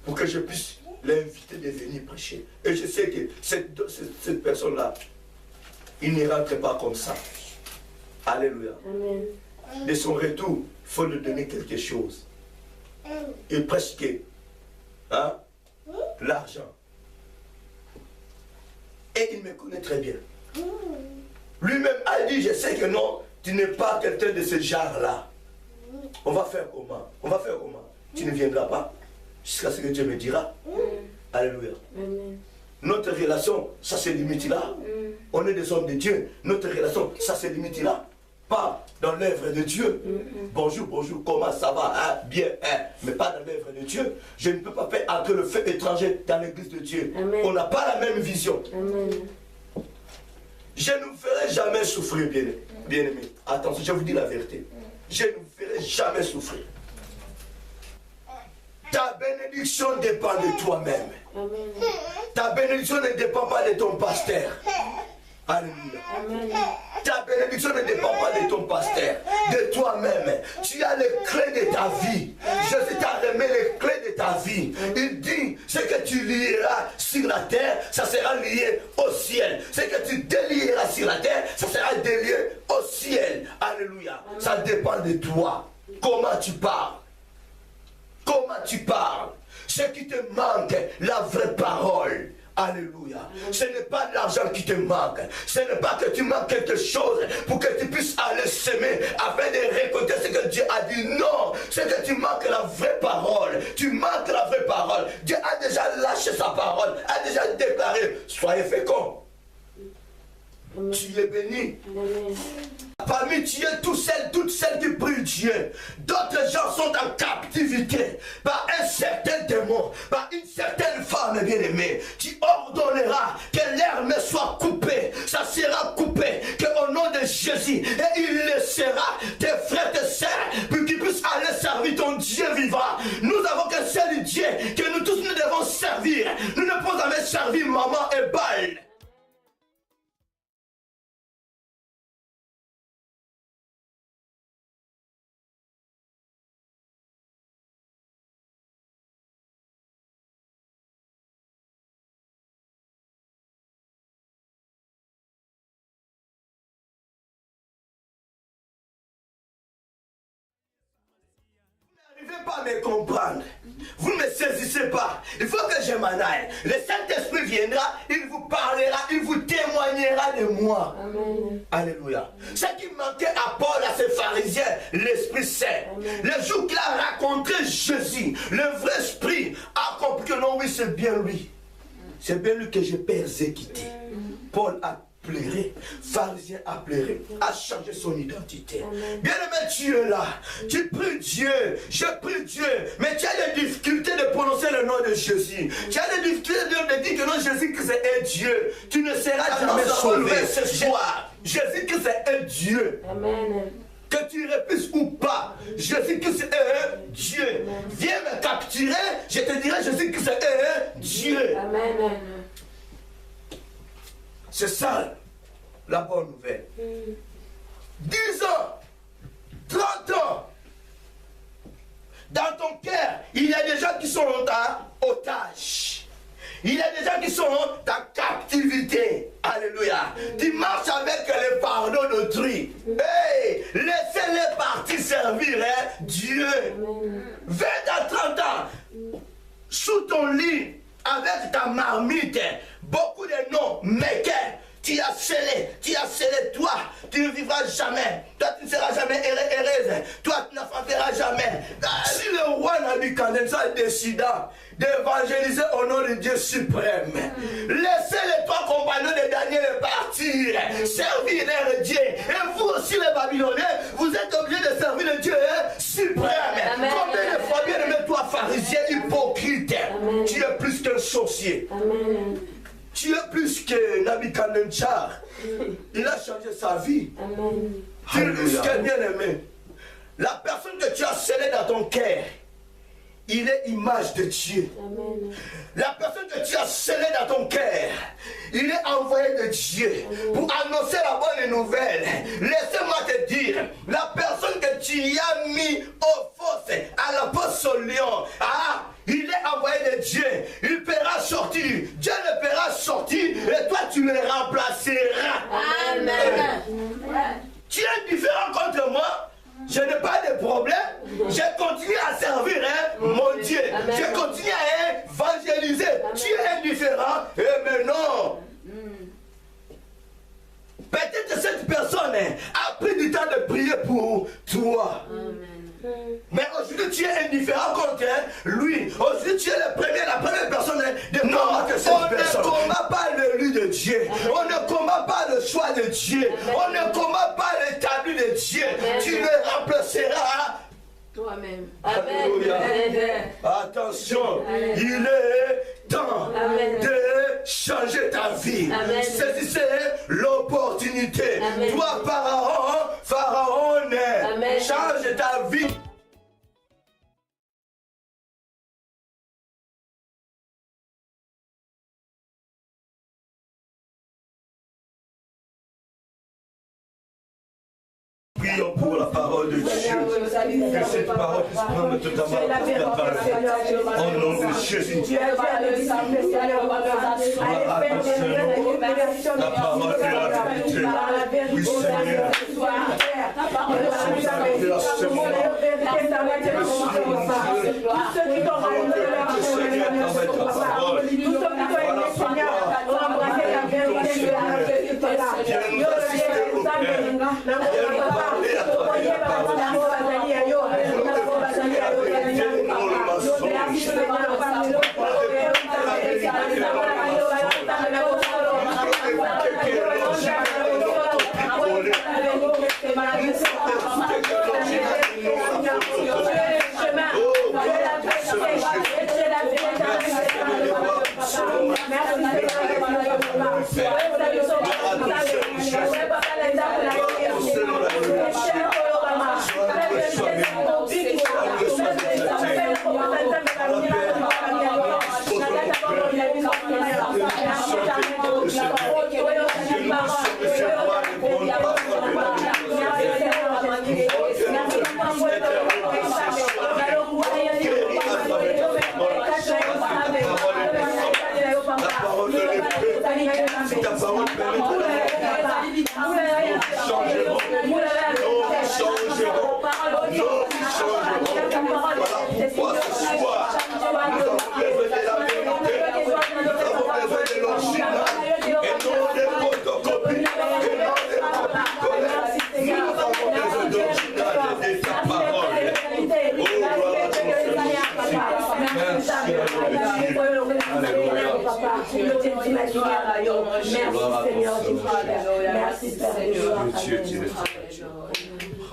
pour que je puisse l'inviter de venir prêcher. Et je sais que cette personne-là, il ne rentre pas comme ça. Alléluia. Amen. De son retour, il faut lui donner quelque chose. Et presque, hein, l'argent. Et il me connaît très bien. Lui-même a dit, je sais que non, tu n'es pas quelqu'un de ce genre-là. On va faire comment? On va faire comment? Tu ne viendras pas jusqu'à ce que Dieu me dira. Alléluia. Amen. Notre relation, ça se limite là. On est des hommes de Dieu. Notre relation, ça se limite là. Pas dans l'œuvre de Dieu. Bonjour, bonjour, comment ça va? Hein? Bien, hein? Mais pas dans l'œuvre de Dieu. Je ne peux pas faire entrer le feu étranger dans l'église de Dieu. Amen. On n'a pas la même vision. Amen. Je ne vous ferai jamais souffrir, bien-aimé. Attention, je vous dis la vérité. Je ne vous ferai jamais souffrir. Ta bénédiction dépend de toi-même. Amen. Ta bénédiction ne dépend pas de ton pasteur. Alléluia. Amen. Ta bénédiction ne dépend pas de ton pasteur, de toi-même. Tu as les clés de ta vie. Jésus t'a remis les clés de ta vie. Il dit, ce que tu lieras sur la terre, ça sera lié au ciel. Ce que tu délieras sur la terre, ça sera délié au ciel. Alléluia. Ça dépend de toi. Comment tu parles. Comment tu parles. Ce qui te manque, la vraie parole. Alléluia. Ce n'est pas de l'argent qui te manque. Ce n'est pas que tu manques quelque chose pour que tu puisses aller semer afin de récolter ce que Dieu a dit. Non. C'est que tu manques la vraie parole. Tu manques la vraie parole. Dieu a déjà lâché sa parole. A déjà déclaré. Soyez féconds. Tu es béni. Amen. Parmi Dieu, toutes celles qui prient Dieu, d'autres gens sont en captivité par un certain démon, par une certaine femme bien-aimée. Tu ordonneras que l'herbe soit coupée, ça sera coupé, qu'au nom de Jésus, et il laissera tes frères, tes sœurs, pour qu'ils puissent aller servir ton Dieu vivant. Nous avons qu'un seul Dieu que nous tous nous devons servir. Nous ne pouvons jamais servir maman et Baal. Vous n'arrivez pas à me comprendre. Vous ne me saisissez pas. Il faut que je m'en aille. Le Saint-Esprit viendra, il vous parlera, il vous témoignera de moi. Amen. Alléluia. Ce qui manquait à Paul, à ces pharisiens, l'Esprit Saint. Le jour qu'il a rencontré Jésus, le vrai Esprit a compris que non, oui, c'est bien lui. C'est bien lui que j'ai persécuté. Paul a pleuré, pharisien a pleuré, a changé son identité. Bien-aimé, tu es là, tu pries Dieu, je prie Dieu, mais tu as des difficultés de prononcer le nom de Jésus. Tu as des difficultés de dire que non, Jésus-Christ est Dieu. Tu ne seras jamais sauvé ce soir. Jésus-Christ est Dieu. Amen. Que tu refuses ou pas, Jésus-Christ est Dieu. Viens me capturer, je te dirai Jésus-Christ est Dieu. Amen. C'est ça la bonne nouvelle. 10 ans, 30 ans, dans ton cœur, il y a des gens qui sont en otage. Il y a des gens qui sont en captivité. Alléluia. Tu marches avec le pardon d'autrui. Hey, laissez-les partir servir Dieu. 20 à 30 ans, sous ton lit, avec ta marmite, beaucoup de noms, méquets, tu as scellé, toi, tu ne vivras jamais, toi tu ne seras jamais heureuse, toi tu n'enfanteras jamais. Si le roi Nabuchodonosor décida d'évangéliser au nom de Dieu suprême, laissez les 3 compagnons de Daniel partir, servir leur Dieu, et vous aussi les Babyloniens, vous êtes obligés de servir le Dieu suprême. Amen. Combien de fois, bien aimé, toi pharisien hypocrite, Amen. tu es plus qu'un sorcier. Amen. Tu es plus que Nabuchodonosor. Il a changé sa vie. Amen. Tu es plus que bien aimé. La personne que tu as scellée dans ton cœur, il est image de Dieu. Amen. La personne que tu as scellée dans ton cœur, il est envoyé de Dieu pour annoncer la bonne nouvelle. Laissez-moi te dire, la personne que tu as mis au fosse à la poste au lion, il est envoyé de Dieu. Il paiera sortir. Dieu le fera sortir et toi tu le remplaceras. Amen. Tu es différent contre moi. Je n'ai pas de problème. Je continue à servir mon Dieu. Amen. Je continue à évangéliser. Amen. Tu es indifférent. Et maintenant, peut-être cette personne a pris du temps de prier pour toi. Amen. Mais aujourd'hui tu es indifférent contre lui. Aujourd'hui tu es la première personne de combattre cette personne. On ne combat pas l'élu de Dieu. Amen. On ne combat pas le choix de Dieu. Amen. On ne combat pas l'établi de Dieu. Amen. Tu le remplaceras Toi-même. Alléluia. Amen. Attention, Amen. il est temps Amen. de changer ta vie. Amen. Saisissez l'opportunité. Amen. Toi, Pharaon, Amen. change ta vie. Prions pour la parole de Dieu. Que cette parole puisse prendre totalement la place. Au nom de Jésus. La parole est la vérité. Oui, Seigneur.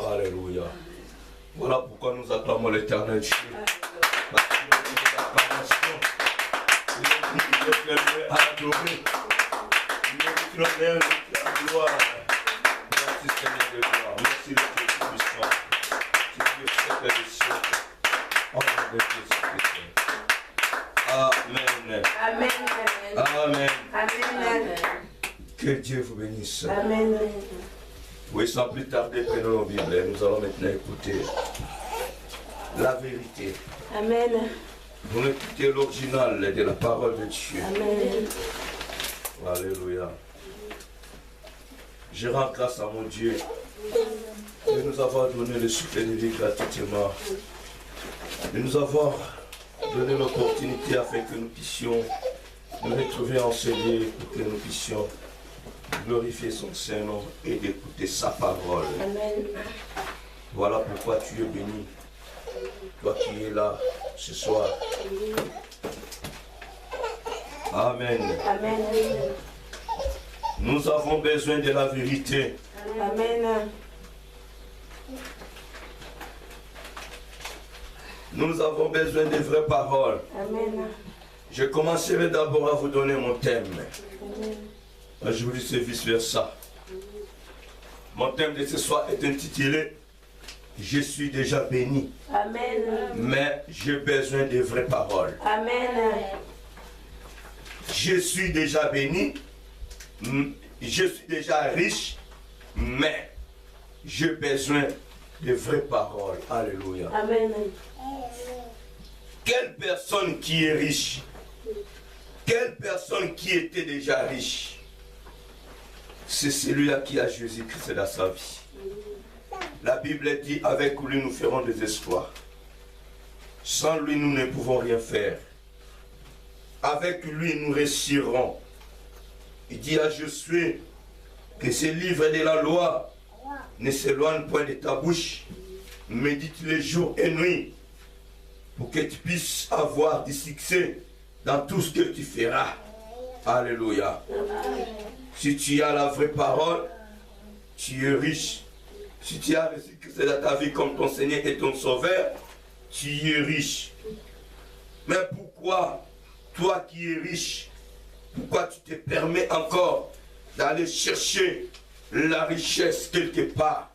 Alléluia. Voilà pourquoi nous acclamons l'Éternel Dieu. Parce qu'il est l'apparition. Il est à adorer. Il est l'honneur et la gloire. Merci Seigneur de gloire. Merci le Dieu puissant. Tu es siècle des siècles. Au nom de Jésus-Christ. Amen. Amen. Amen. Amen. Que Dieu vous bénisse. Amen. Oui, sans plus tarder, prenons nos Bibles. Nous allons maintenant écouter la vérité. Amen. Nous écoutons l'original de la parole de Dieu. Amen. Alléluia. Je rends grâce à mon Dieu de nous avoir donné le souffle de vie gratuitement, de nous avoir donné l'opportunité afin que nous puissions nous retrouver en ce lieu pour que nous puissions glorifier son Saint-Nom et d'écouter sa parole. Amen. Voilà pourquoi tu es béni, toi qui es là ce soir. Amen. Amen. Nous avons besoin de la vérité. Amen. Nous avons besoin des vraies paroles. Amen. Je commencerai d'abord à vous donner mon thème. Amen. Aujourd'hui, c'est vice-versa. Mon thème de ce soir est intitulé je suis déjà béni. Amen. Mais j'ai besoin de vraies paroles. Amen. Je suis déjà béni. Je suis déjà riche. Mais j'ai besoin de vraies paroles. Alléluia. Amen. Quelle personne qui est riche? Quelle personne qui était déjà riche? C'est celui-là qui a Jésus-Christ dans sa vie. La Bible dit, avec lui nous ferons des exploits. Sans lui nous ne pouvons rien faire. Avec lui nous réussirons. Il dit à Josué que ce livre de la loi ne s'éloigne point de ta bouche. Médite les jours et nuits pour que tu puisses avoir du succès dans tout ce que tu feras. Alléluia. Si tu as la vraie parole, tu es riche. Si tu as reçu Christ dans ta vie comme ton Seigneur et ton Sauveur, tu es riche. Mais pourquoi, toi qui es riche, pourquoi tu te permets encore d'aller chercher la richesse quelque part,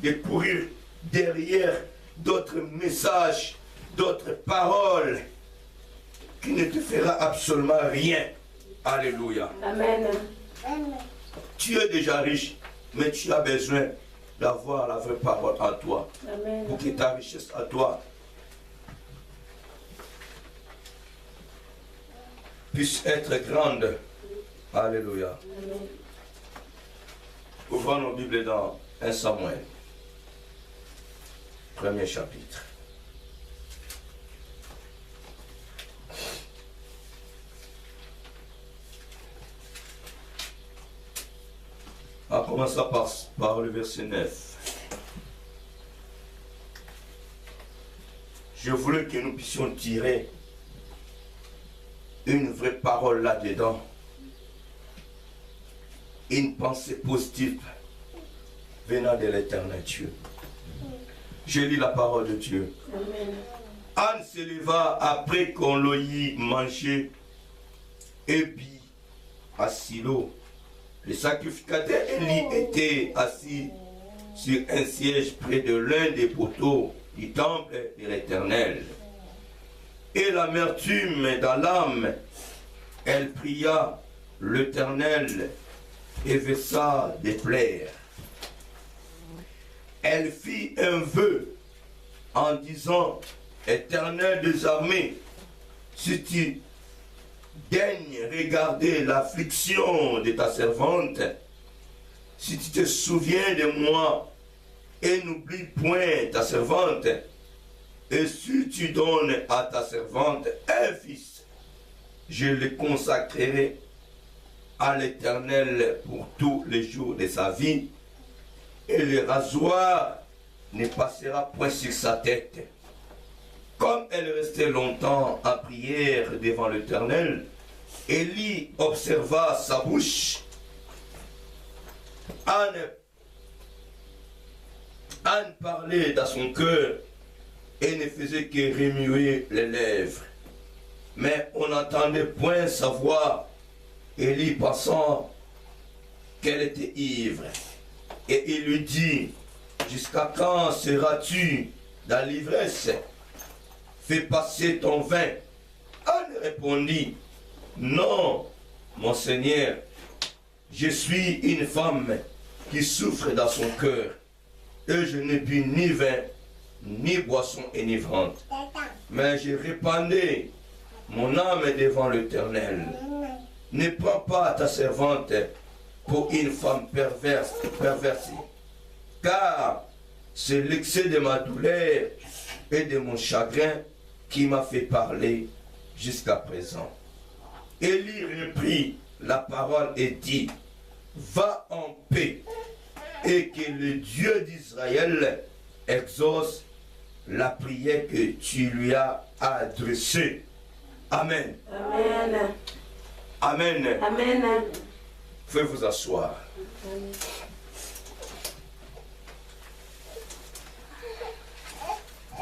de courir derrière d'autres messages, d'autres paroles qui ne te fera absolument rien? Alléluia. Amen. Tu es déjà riche, mais tu as besoin d'avoir la vraie parole en toi. Amen. Pour que ta richesse à toi puisse être grande. Alléluia. Amen. Ouvrons nos Bibles dans 1 Samuel, premier chapitre. En commençant par le verset 9. Je voulais que nous puissions tirer une vraie parole là-dedans. Une pensée positive venant de l'éternel Dieu. Je lis la parole de Dieu. Amen. Anne se leva après qu'on l'eut mangé et puis à Silo. Le sacrificateur Élie était assis sur un siège près de l'un des poteaux du temple de l'Éternel. Et l'amertume dans l'âme, elle pria l'Éternel et vessa des plaies. Elle fit un vœu en disant, Éternel des armées, si tu daignes regarder l'affliction de ta servante, si tu te souviens de moi et n'oublie point ta servante, et si tu donnes à ta servante un fils, je le consacrerai à l'Éternel pour tous les jours de sa vie, et le rasoir ne passera point sur sa tête. Comme elle restait longtemps en prière devant l'Éternel, Élie observa sa bouche. Anne parlait dans son cœur et ne faisait que remuer les lèvres. Mais on n'entendait point sa voix. Élie pensant qu'elle était ivre. Et il lui dit, jusqu'à quand seras-tu dans l'ivresse? Fais passer ton vin. Anne répondit, non, mon Seigneur, je suis une femme qui souffre dans son cœur, et je n'ai bu ni vin, ni boisson enivrante, mais je répandais mon âme devant l'Éternel. Ne prends pas ta servante pour une femme perverse, car c'est l'excès de ma douleur et de mon chagrin qui m'a fait parler jusqu'à présent. Élie reprit la parole et dit, va en paix, et que le Dieu d'Israël exauce la prière que tu lui as adressée. Amen. Amen. Amen. Amen. Faites vous asseoir. Amen.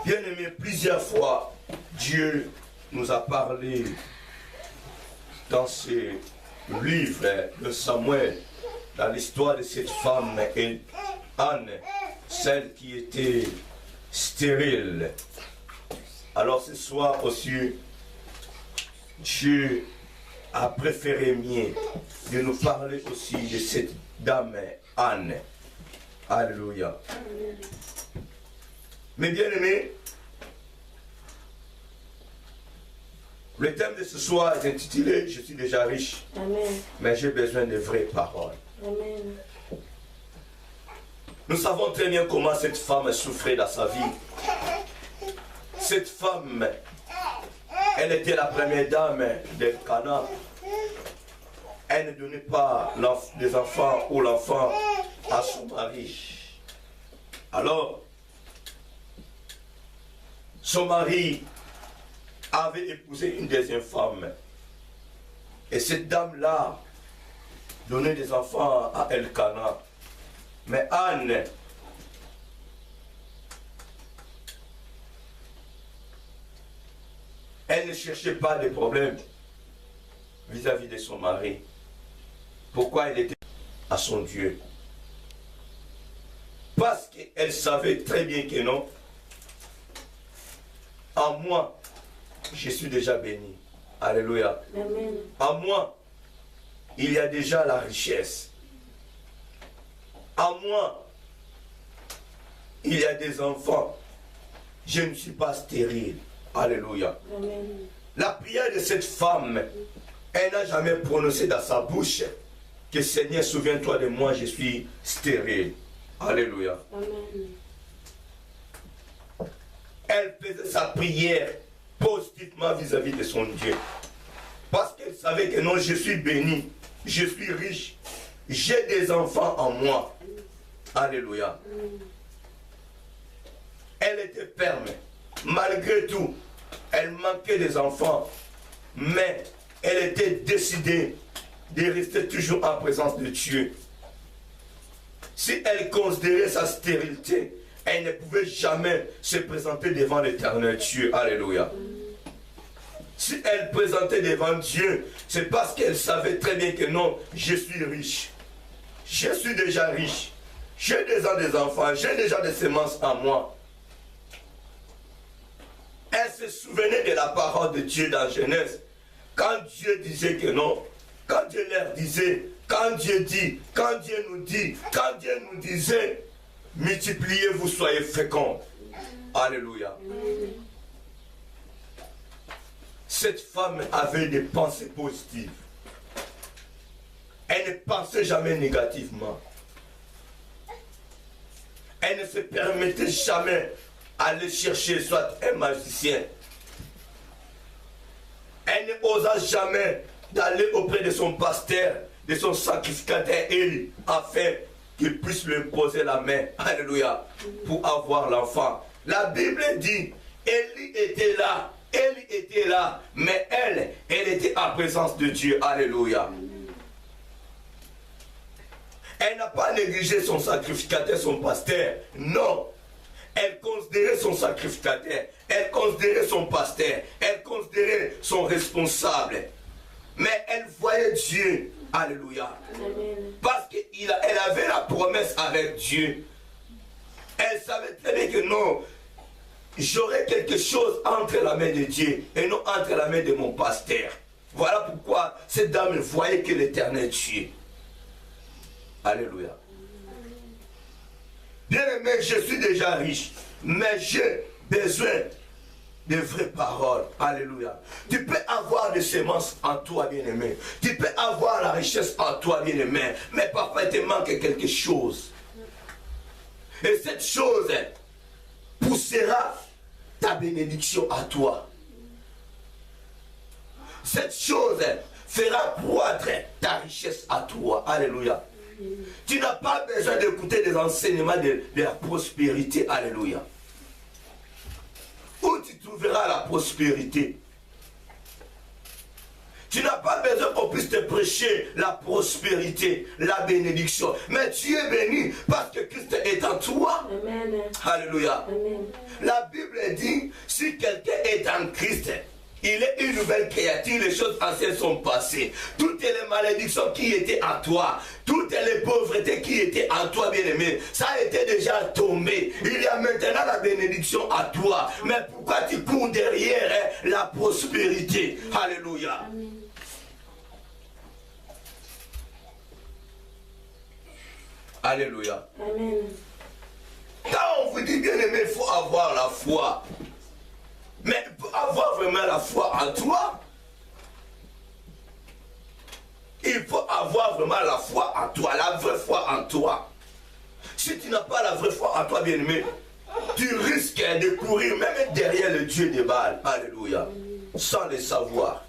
Bien-aimés, plusieurs fois, Dieu nous a parlé dans ce livre de Samuel, dans l'histoire de cette femme, Anne, celle qui était stérile. Alors ce soir aussi, Dieu a préféré mieux de nous parler aussi de cette dame Anne. Alléluia. Mes bien-aimés, le thème de ce soir est intitulé « Je suis déjà riche, Amen. mais j'ai besoin de vraies paroles ». Amen. Nous savons très bien comment cette femme souffrait dans sa vie. Cette femme, elle était la première dame de Cana. Elle ne donnait pas des enfants ou l'enfant à son mari. Alors, son mari avait épousé une deuxième femme. Et cette dame-là donnait des enfants à Elkana. Mais Anne, elle ne cherchait pas de problème vis-à-vis de son mari. Pourquoi elle était à son Dieu? Parce qu'elle savait très bien que non. En moi, je suis déjà béni. Alléluia. Amen. En moi, il y a déjà la richesse. En moi, il y a des enfants. Je ne suis pas stérile. Alléluia. Amen. La prière de cette femme, elle n'a jamais prononcé dans sa bouche que Seigneur, souviens-toi de moi, je suis stérile. Alléluia. Amen. Elle faisait sa prière positivement vis-à-vis de son Dieu. Parce qu'elle savait que non, je suis béni, je suis riche, j'ai des enfants en moi. Alléluia. Elle était ferme. Malgré tout, elle manquait des enfants. Mais elle était décidée de rester toujours en présence de Dieu. Si elle considérait sa stérilité, elle ne pouvait jamais se présenter devant l'Éternel Dieu. Alléluia. Si elle présentait devant Dieu, c'est parce qu'elle savait très bien que non, je suis riche. Je suis déjà riche. J'ai déjà des enfants, j'ai déjà des semences en moi. Elle se souvenait de la parole de Dieu dans Genèse. Quand Dieu disait que non, quand Dieu leur disait, quand Dieu dit, quand Dieu nous dit, quand Dieu nous disait, multipliez-vous, soyez féconds. Alléluia. Cette femme avait des pensées positives. Elle ne pensait jamais négativement. Elle ne se permettait jamais d'aller chercher soit un magicien. Elle n'osa jamais d'aller auprès de son pasteur, de son sacrificateur Élie, afin qu'il puisse lui poser la main, alléluia, pour avoir l'enfant. La Bible dit, Élie était là, mais elle était en présence de Dieu, alléluia. Elle n'a pas négligé son sacrificateur, son pasteur, non. Elle considérait son sacrificateur, elle considérait son pasteur, elle considérait son responsable. Mais elle voyait Dieu, alléluia. Amen. Parce qu'elle avait la promesse avec Dieu. Elle savait très bien que non, j'aurai quelque chose entre la main de Dieu et non entre la main de mon pasteur. Voilà pourquoi cette dame ne voyait que l'Éternel Dieu. Alléluia. Bien-aimé, je suis déjà riche, mais j'ai besoin de vraies paroles. Alléluia. Tu peux avoir des semences en toi, bien-aimé. Tu peux avoir la richesse en toi, bien-aimé. Mais parfois, il te manque quelque chose. Et cette chose poussera ta bénédiction à toi. Cette chose fera croître ta richesse à toi. Alléluia. Tu n'as pas besoin d'écouter des enseignements de la prospérité. Alléluia. Où tu trouveras la prospérité? Tu n'as pas besoin qu'on puisse te prêcher la prospérité, la bénédiction. Mais tu es béni parce que Christ est en toi. Amen. Alléluia. Amen. La Bible dit, si quelqu'un est en Christ, il est une nouvelle créature, les choses anciennes sont passées. Toutes les malédictions qui étaient à toi, toutes les pauvretés qui étaient à toi, bien-aimé, ça a été déjà tombé. Il y a maintenant la bénédiction à toi. Mais pourquoi tu cours derrière la prospérité? Alléluia. Alléluia. Amen. Quand on vous dit, bien-aimé, il faut avoir la foi. Mais pour avoir vraiment la foi en toi, il faut avoir vraiment la foi en toi, la vraie foi en toi. Si tu n'as pas la vraie foi en toi, bien-aimé, tu risques de courir même derrière le Dieu des Baals. Alléluia. Sans le savoir.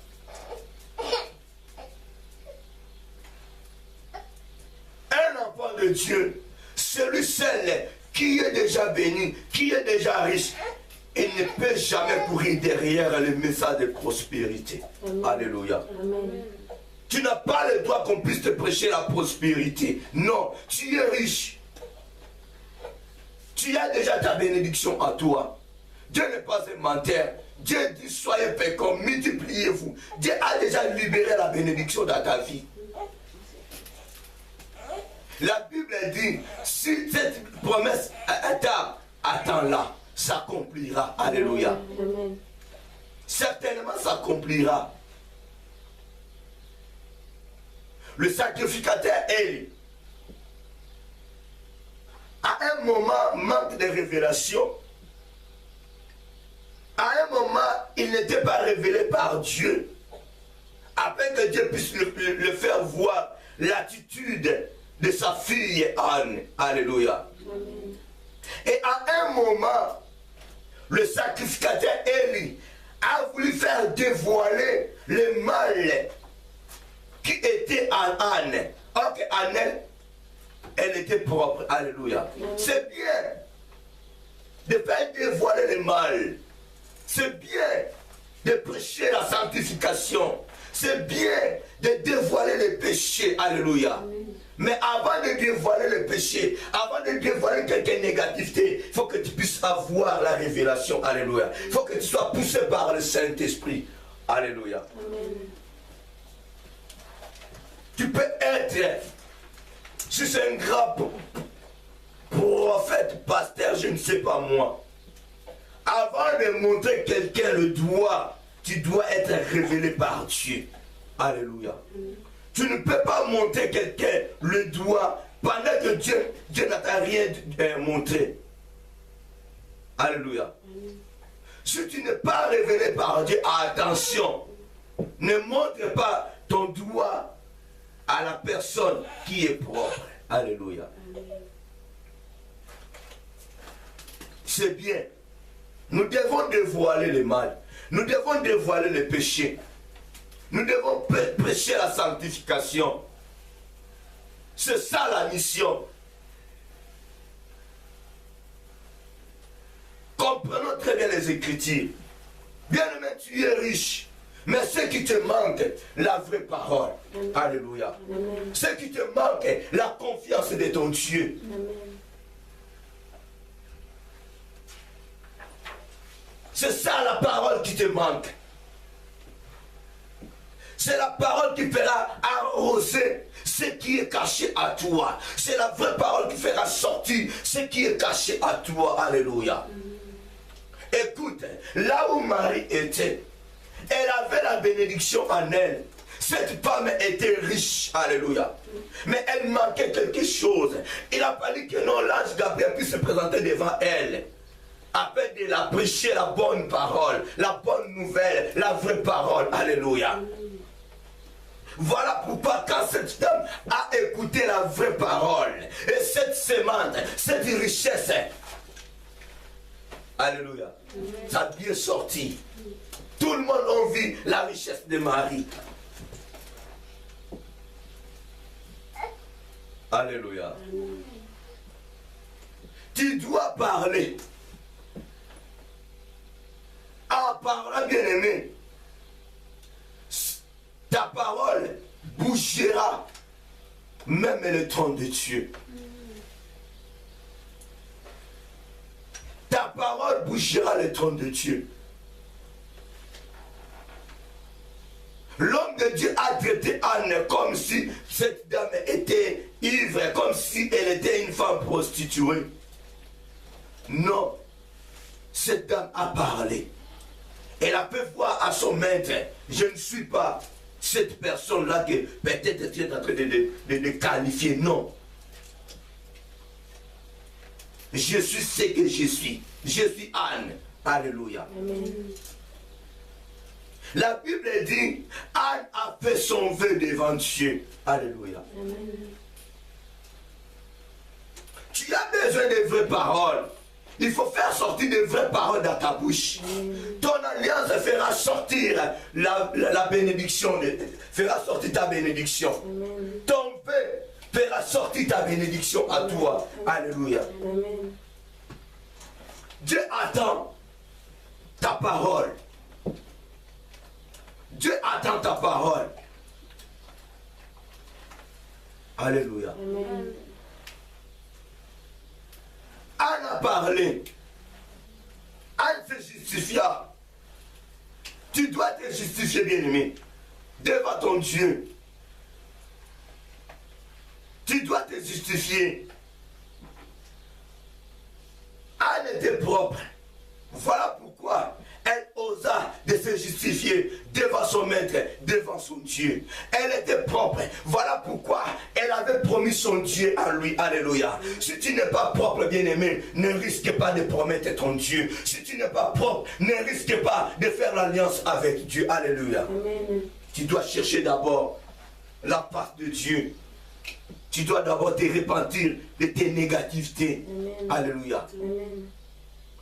Un enfant de Dieu, celui seul qui est déjà béni, qui est déjà riche, il ne peut jamais courir derrière le message de prospérité. Amen. Alléluia. Amen. Tu n'as pas le droit qu'on puisse te prêcher la prospérité. Non, tu es riche. Tu as déjà ta bénédiction en toi. Dieu n'est pas un menteur. Dieu dit soyez féconds, multipliez-vous. Dieu a déjà libéré la bénédiction dans ta vie. La Bible dit, si cette promesse attends-la, s'accomplira. Alléluia. Amen. Certainement s'accomplira. Le sacrificateur Élie, à un moment, manque de révélation. À un moment, il n'était pas révélé par Dieu, afin que Dieu puisse le faire voir l'attitude de sa fille Anne. Alléluia. Amen. Et à un moment, le sacrificateur Élie a voulu faire dévoiler le mal qui était en Anne. Or que Anne, elle était propre. Alléluia. C'est bien de faire dévoiler le mal. C'est bien de prêcher la sanctification. C'est bien de dévoiler les péchés. Alléluia. Mais avant de dévoiler le péché, avant de dévoiler quelqu'un négativité, il faut que tu puisses avoir la révélation. Alléluia. Il faut que tu sois poussé par le Saint-Esprit. Alléluia. Amen. Tu peux être, si c'est un grand prophète, pasteur, je ne sais pas moi. Avant de montrer quelqu'un le doigt, tu dois être révélé par Dieu. Alléluia. Tu ne peux pas montrer quelqu'un le doigt pendant que Dieu n'a rien montré. Alléluia. Si tu n'es pas révélé par Dieu, attention, ne montre pas ton doigt à la personne qui est propre. Alléluia. C'est bien. Nous devons dévoiler le mal. Nous devons dévoiler le péché. Nous devons prêcher la sanctification. C'est ça la mission. Comprenons très bien les Écritures. Bien-aimé, tu es riche. Mais ce qui te manque, la vraie parole. Alléluia. Amen. Ce qui te manque, la confiance de ton Dieu. Amen. C'est ça la parole qui te manque. C'est la parole qui fera arroser ce qui est caché à toi. C'est la vraie parole qui fera sortir ce qui est caché à toi. Alléluia. Écoute, là où Marie était, elle avait la bénédiction en elle. Cette femme était riche. Alléluia. Mais elle manquait quelque chose. Il a fallu que non, l'ange Gabriel puisse se présenter devant elle, afin de la prêcher la bonne parole, la bonne nouvelle, la vraie parole. Alléluia. Voilà pourquoi quand cette dame a écouté la vraie parole, et cette semence, cette richesse, alléluia, ça a bien sorti. Tout le monde a vu la richesse de Marie. Alléluia. Tu dois parler. En parlant, bien-aimé, ta parole bougera même le trône de Dieu. Ta parole bougera le trône de Dieu. L'homme de Dieu a traité Anne comme si cette dame était ivre, comme si elle était une femme prostituée. Non, cette dame a parlé. Elle a pu voir à son maître, je ne suis pas cette personne-là que peut-être tu es en train de qualifier. Non. Je suis ce que je suis. Je suis Anne. Alléluia. Amen. La Bible dit, Anne a fait son vœu devant Dieu. Alléluia. Amen. Tu as besoin de vraies paroles. Il faut faire sortir de vraies paroles dans ta bouche. Ton alliance fera sortir la bénédiction, fera sortir ta bénédiction. Amen. Ton vœu fera sortir ta bénédiction à toi. Alléluia. Amen. Dieu attend ta parole. Dieu attend ta parole. Alléluia. Amen. Anne a parlé. Anne se justifia. Tu dois te justifier, bien-aimé, devant ton Dieu. Tu dois te justifier. Anne était propre. Voilà pourquoi elle osa de se justifier devant son maître, devant son Dieu. Elle était propre. Voilà pourquoi elle avait promis son Dieu à lui. Alléluia. Si tu n'es pas propre, bien-aimé, ne risque pas de promettre ton Dieu. Si tu n'es pas propre, ne risque pas de faire l'alliance avec Dieu. Alléluia. Amen. Tu dois chercher d'abord la face de Dieu. Tu dois d'abord te repentir de tes négativités. Amen. Alléluia. Amen.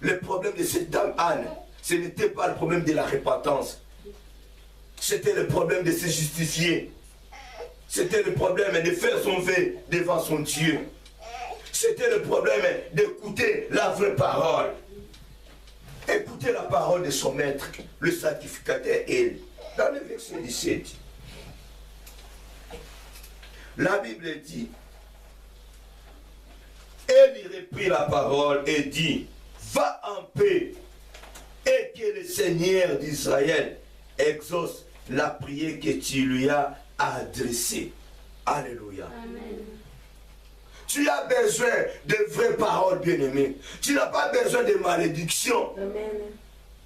Le problème de cette dame Anne, ce n'était pas le problème de la repentance. C'était le problème de se justifier. C'était le problème de faire son vœu devant son Dieu. C'était le problème d'écouter la vraie parole. Écouter la parole de son maître, le sacrificateur, elle. Dans le verset 17, la Bible dit, elle y reprit la parole et dit, va en paix et que le Seigneur d'Israël exauce la prière que tu lui as adressée. Alléluia. Amen. Tu as besoin de vraies paroles, bien-aimé. Tu n'as pas besoin de malédiction. Amen.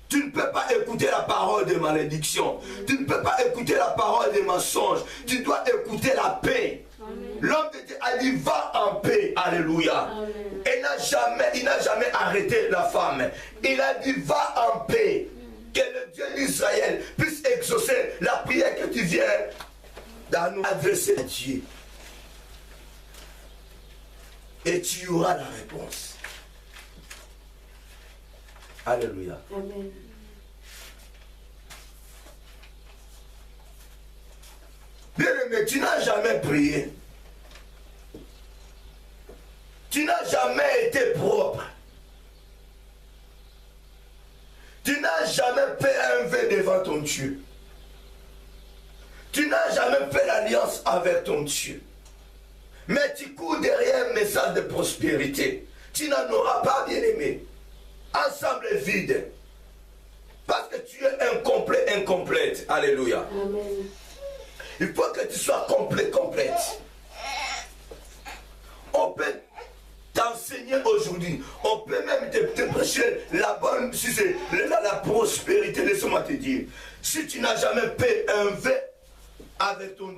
Tu ne peux pas écouter la parole de malédiction. Tu ne peux pas écouter la parole de mensonge. Tu dois écouter la paix. L'homme de Dieu a dit va en paix. Alléluia. Amen. Il n'a jamais arrêté la femme. Il a dit va en paix. Que le Dieu d'Israël puisse exaucer la prière que tu viens de nous adresser à Dieu. Et tu auras la réponse. Alléluia. Amen. Bien-aimé, tu n'as jamais prié. Tu n'as jamais été propre. Tu n'as jamais fait un vœu devant ton Dieu. Tu n'as jamais fait l'alliance avec ton Dieu. Mais tu cours derrière un message de prospérité. Tu n'en auras pas, bien-aimé. Ensemble vide. Parce que tu es incomplet, incomplète. Alléluia. Amen. Il faut que tu sois complet, complète. On peut t'enseigner aujourd'hui. On peut même te prêcher la bonne, si c'est la prospérité. Laisse-moi te dire. Si tu n'as jamais fait un vœu avec ton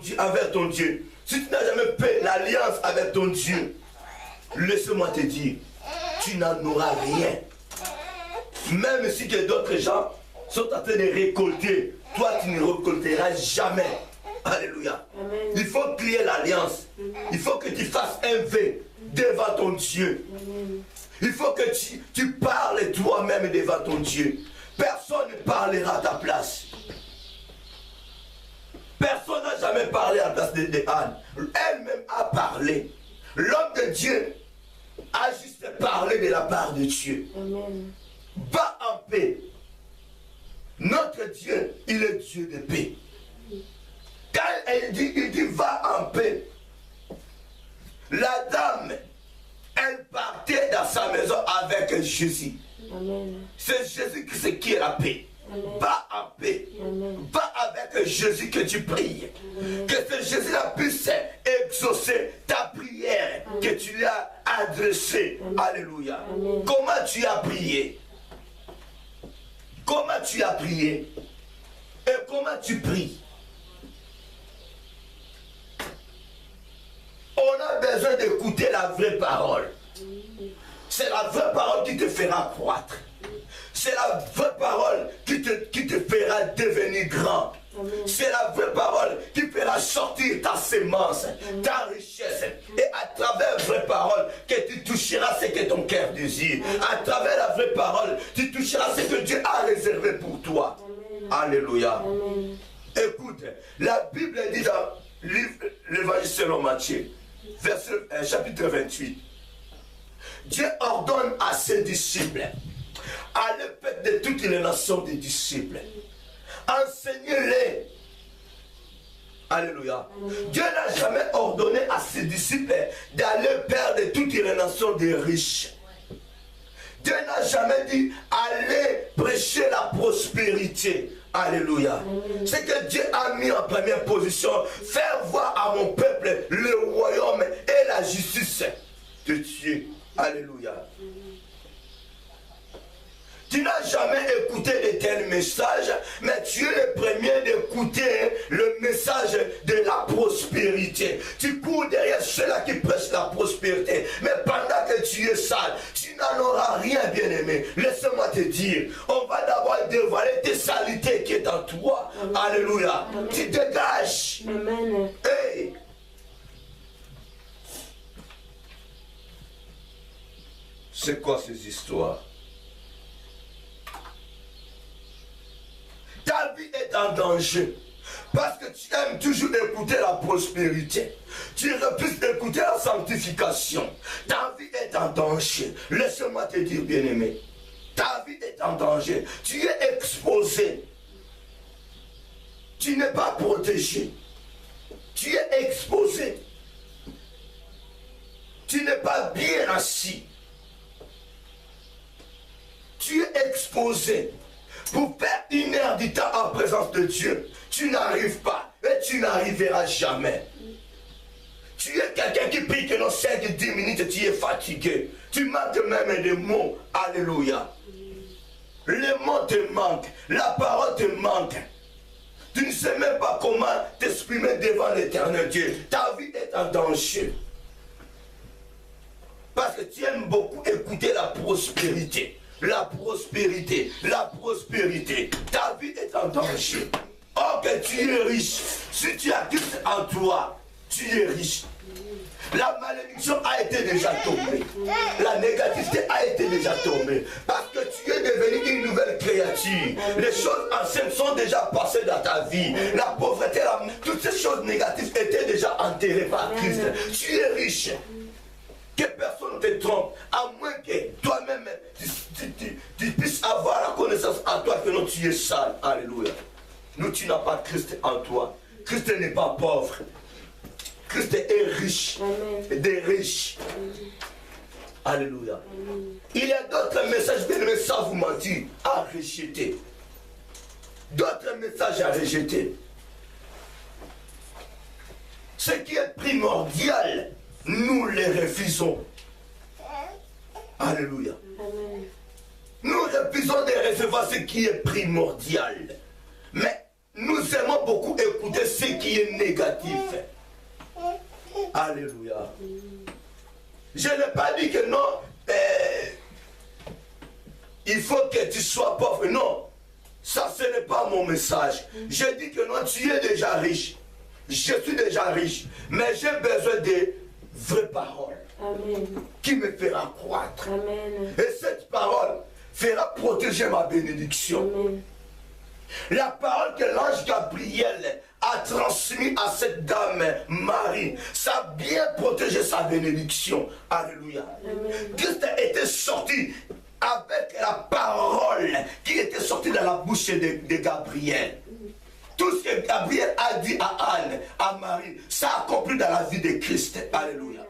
Dieu, si tu n'as jamais fait l'alliance avec ton Dieu, laisse-moi te dire, tu n'en auras rien. Même si que d'autres gens sont en train de récolter, toi tu ne récolteras jamais. Alléluia. Amen. Il faut crier l'alliance. Il faut que tu fasses un vœu devant ton Dieu. Amen. Il faut que tu parles toi-même devant ton Dieu. Personne ne parlera à ta place. Personne n'a jamais parlé à la place de Anne. Elle-même a parlé. L'homme de Dieu a juste parlé de la part de Dieu. Amen. Va en paix. Notre Dieu, il est Dieu de paix. Quand il dit va en paix, la dame, elle partait dans sa maison avec Jésus. Amen. C'est Jésus qui est la paix. Amen. Va en paix. Amen. Va avec avec Jésus que tu pries. Que ce Jésus-là puisse exaucer ta prière que tu lui as adressée. Alléluia. Comment tu as prié? Comment tu as prié? Et comment tu pries? On a besoin d'écouter la vraie parole. C'est la vraie parole qui te fera croître. C'est la vraie parole qui te fera devenir grand. C'est la vraie parole qui fera sortir ta sémence, ta richesse. Et à travers la vraie parole, que tu toucheras ce que ton cœur désire. À travers la vraie parole, tu toucheras ce que Dieu a réservé pour toi. Alléluia. Écoute, la Bible dit dans l'évangile selon Matthieu, chapitre 28. Dieu ordonne à ses disciples, allez faire de toutes les nations des disciples. Enseignez-les. Alléluia. Dieu n'a jamais ordonné à ses disciples d'aller perdre toutes les nations des riches. Dieu n'a jamais dit allez prêcher la prospérité. Alléluia. C'est que Dieu a mis en première position, faire voir à mon peuple le royaume et la justice de Dieu. Alléluia. Tu n'as jamais écouté de tels messages, mais tu es le premier d'écouter le message de la prospérité. Tu cours derrière ceux-là qui prêchent la prospérité, mais pendant que tu es sale, tu n'en auras rien, bien-aimé. Laisse-moi te dire, on va d'abord dévoiler tes saletés qui est en toi. Amen. Alléluia. Amen. Tu dégages. Amen. Hey. C'est quoi ces histoires? Ta vie est en danger. Parce que tu aimes toujours écouter la prospérité. Tu refuses d'écouter la sanctification. Ta vie est en danger. Laisse-moi te dire, bien-aimé. Ta vie est en danger. Tu es exposé. Tu n'es pas protégé. Tu es exposé. Tu n'es pas bien assis. Tu es exposé. Pour faire 1 heure du temps en présence de Dieu, tu n'arrives pas et tu n'arriveras jamais. Tu es quelqu'un qui prie que dans 5-10 minutes, tu es fatigué. Tu manques même des mots. Alléluia. Les mots te manquent. La parole te manque. Tu ne sais même pas comment t'exprimer devant l'éternel Dieu. Ta vie est en danger. Parce que tu aimes beaucoup écouter la prospérité. La prospérité, la prospérité. Ta vie est en danger. Oh, que tu es riche. Si tu as Christ en toi, tu es riche. La malédiction a été déjà tombée. La négativité a été déjà tombée. Parce que tu es devenu une nouvelle créature. Les choses anciennes sont déjà passées dans ta vie. La pauvreté, toutes ces choses négatives étaient déjà enterrées par Christ. Tu es riche. Que personne ne te trompe, à moins que toi-même tu puisses avoir la connaissance en toi que non, tu es sale. Alléluia. Nous, tu n'as pas Christ en toi. Christ n'est pas pauvre. Christ est riche. Amen. Des riches. Amen. Alléluia. Amen. Il y a d'autres messages, bien aimés, sans vous mentir, à rejeter. D'autres messages à rejeter. Ce qui est primordial, nous les refusons. Alléluia. Amen. Nous refusons de recevoir ce qui est primordial. Mais nous aimons beaucoup écouter ce qui est négatif. Alléluia. Je n'ai pas dit que non, il faut que tu sois pauvre. Non, ça ce n'est pas mon message. Je dis que non, tu es déjà riche. Je suis déjà riche. Mais j'ai besoin de vraies paroles. Amen. Qui me fera croître. Amen. Et cette parole fera protéger ma bénédiction. Amen. La parole que l'ange Gabriel a transmise à cette dame Marie, ça a bien protégé sa bénédiction. Alléluia. Amen. Christ était sorti avec la parole qui était sortie de la bouche de Gabriel. Tout ce que Gabriel a dit à Anne, à Marie, ça a accompli dans la vie de Christ. Alléluia.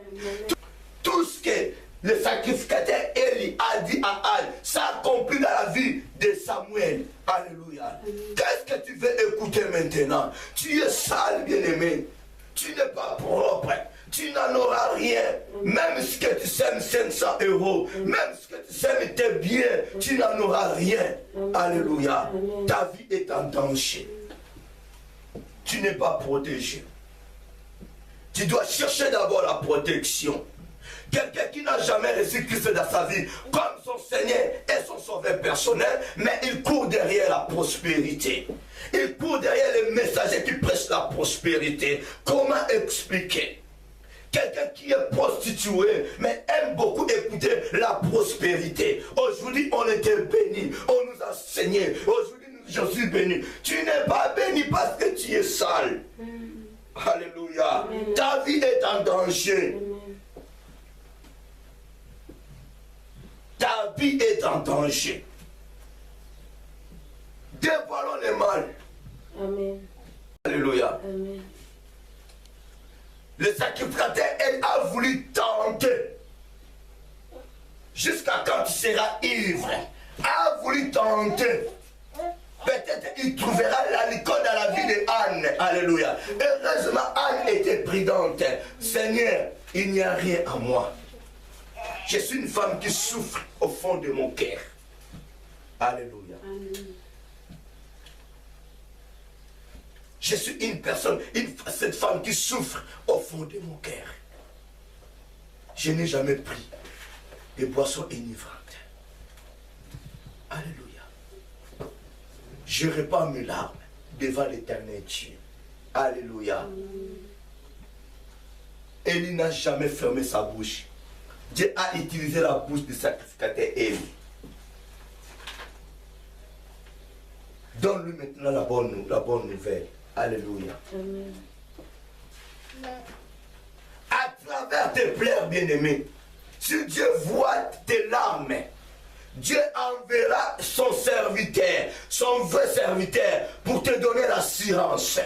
Tout ce que le sacrificateur Élie a dit à Anne, ça a accompli dans la vie de Samuel. Alléluia. Qu'est-ce que tu veux écouter? écouter maintenant. Tu es sale, bien-aimé. Tu n'es pas propre. Tu n'en auras rien. Même ce que tu sèmes 500 €, même ce que tu sèmes tes biens, tu n'en auras rien. Alléluia. Ta vie est en danger. Tu n'es pas protégé. Tu dois chercher d'abord la protection. Quelqu'un qui n'a jamais reçu Christ dans sa vie comme son Seigneur et son sauveur personnel, mais il court derrière la prospérité. Il court derrière les messagers qui prêchent la prospérité. Comment expliquer? Quelqu'un qui est prostitué, mais aime beaucoup écouter la prospérité. Aujourd'hui, on était béni, on nous a saigné. Aujourd'hui, je suis béni. Tu n'es pas béni parce que tu es sale. Alléluia. Amen. Ta vie est en danger. Amen. Ta vie est en danger. Dévoilons le mal. Amen. Alléluia. Amen. Le sacrificateur, elle a voulu tenter. Jusqu'à quand tu seras ivre. A voulu tenter. Peut-être il trouvera la licorne dans la vie de Anne. Alléluia. Heureusement, Anne était prudente. Seigneur, il n'y a rien à moi. Je suis une femme qui souffre au fond de mon cœur. Alléluia. Amen. Je suis une personne, cette femme qui souffre au fond de mon cœur. Je n'ai jamais pris de boissons enivrantes. Alléluia. Je répands mes larmes devant l'Éternel Dieu. Alléluia. Élie n'a jamais fermé sa bouche. Dieu a utilisé la bouche du sacrificateur Élie. Donne-lui maintenant la bonne nouvelle. Alléluia. Amen. À travers tes pleurs, bien-aimés, si Dieu voit tes larmes, Dieu enverra son serviteur, son vrai serviteur, pour te donner l'assurance.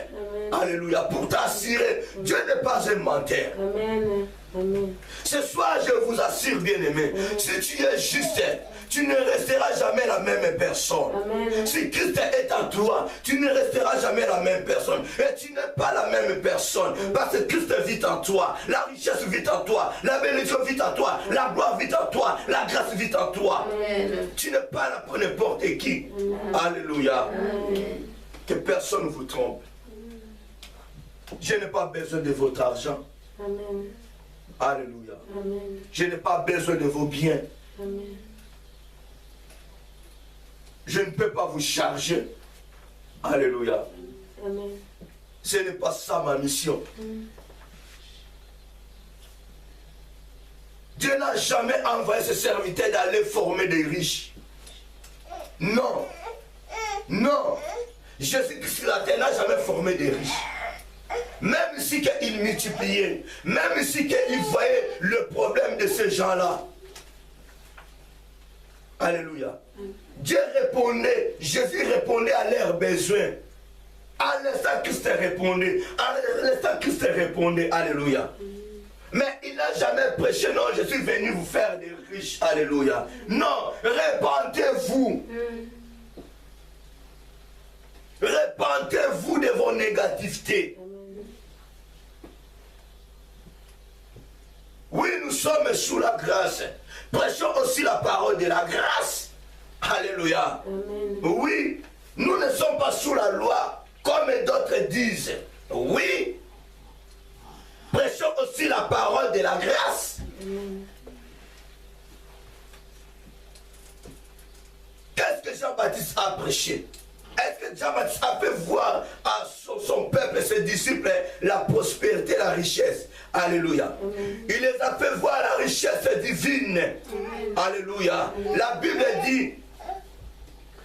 Alléluia. Pour t'assurer. Dieu n'est pas un menteur. Amen. Amen. Ce soir, je vous assure, bien-aimé, si tu es juste, tu ne resteras jamais la même personne. Amen. Si Christ est en toi, tu ne resteras jamais la même personne. Et tu n'es pas la même personne. Parce que Christ vit en toi. La richesse vit en toi. La bénédiction vit en toi. La gloire vit en toi. La grâce vit en toi. Amen. Tu n'es pas là pour n'importe qui. Amen. Alléluia. Amen. Que personne ne vous trompe. Je n'ai pas besoin de votre argent. Amen. Alléluia. Amen. Je n'ai pas besoin de vos biens. Amen. Je ne peux pas vous charger. Alléluia. Amen. Ce n'est pas ça ma mission. Amen. Dieu n'a jamais envoyé ses serviteurs d'aller former des riches. Non. Non. Jésus-Christ la terre n'a jamais formé des riches. Même si il multipliait, même si il voyait le problème de ces gens-là. Alléluia. Dieu répondait, Jésus répondait à leurs besoins. À l'instant Christ répondait, à l'instant Christ répondait, alléluia. Mais il n'a jamais prêché, non, je suis venu vous faire des riches, alléluia. Non, répandez-vous. Répandez-vous de vos négativités. Oui, nous sommes sous la grâce. Prêchons aussi la parole de la grâce. Alléluia. Amen. Oui, nous ne sommes pas sous la loi, comme d'autres disent. Oui, prêchons aussi la parole de la grâce. Amen. Qu'est-ce que Jean-Baptiste a prêché? Est-ce que Jean-Baptiste a fait voir à son peuple, ses disciples, la prospérité, la richesse? Alléluia. Amen. Il les a fait voir la richesse divine. Amen. Alléluia. Amen. La Bible dit,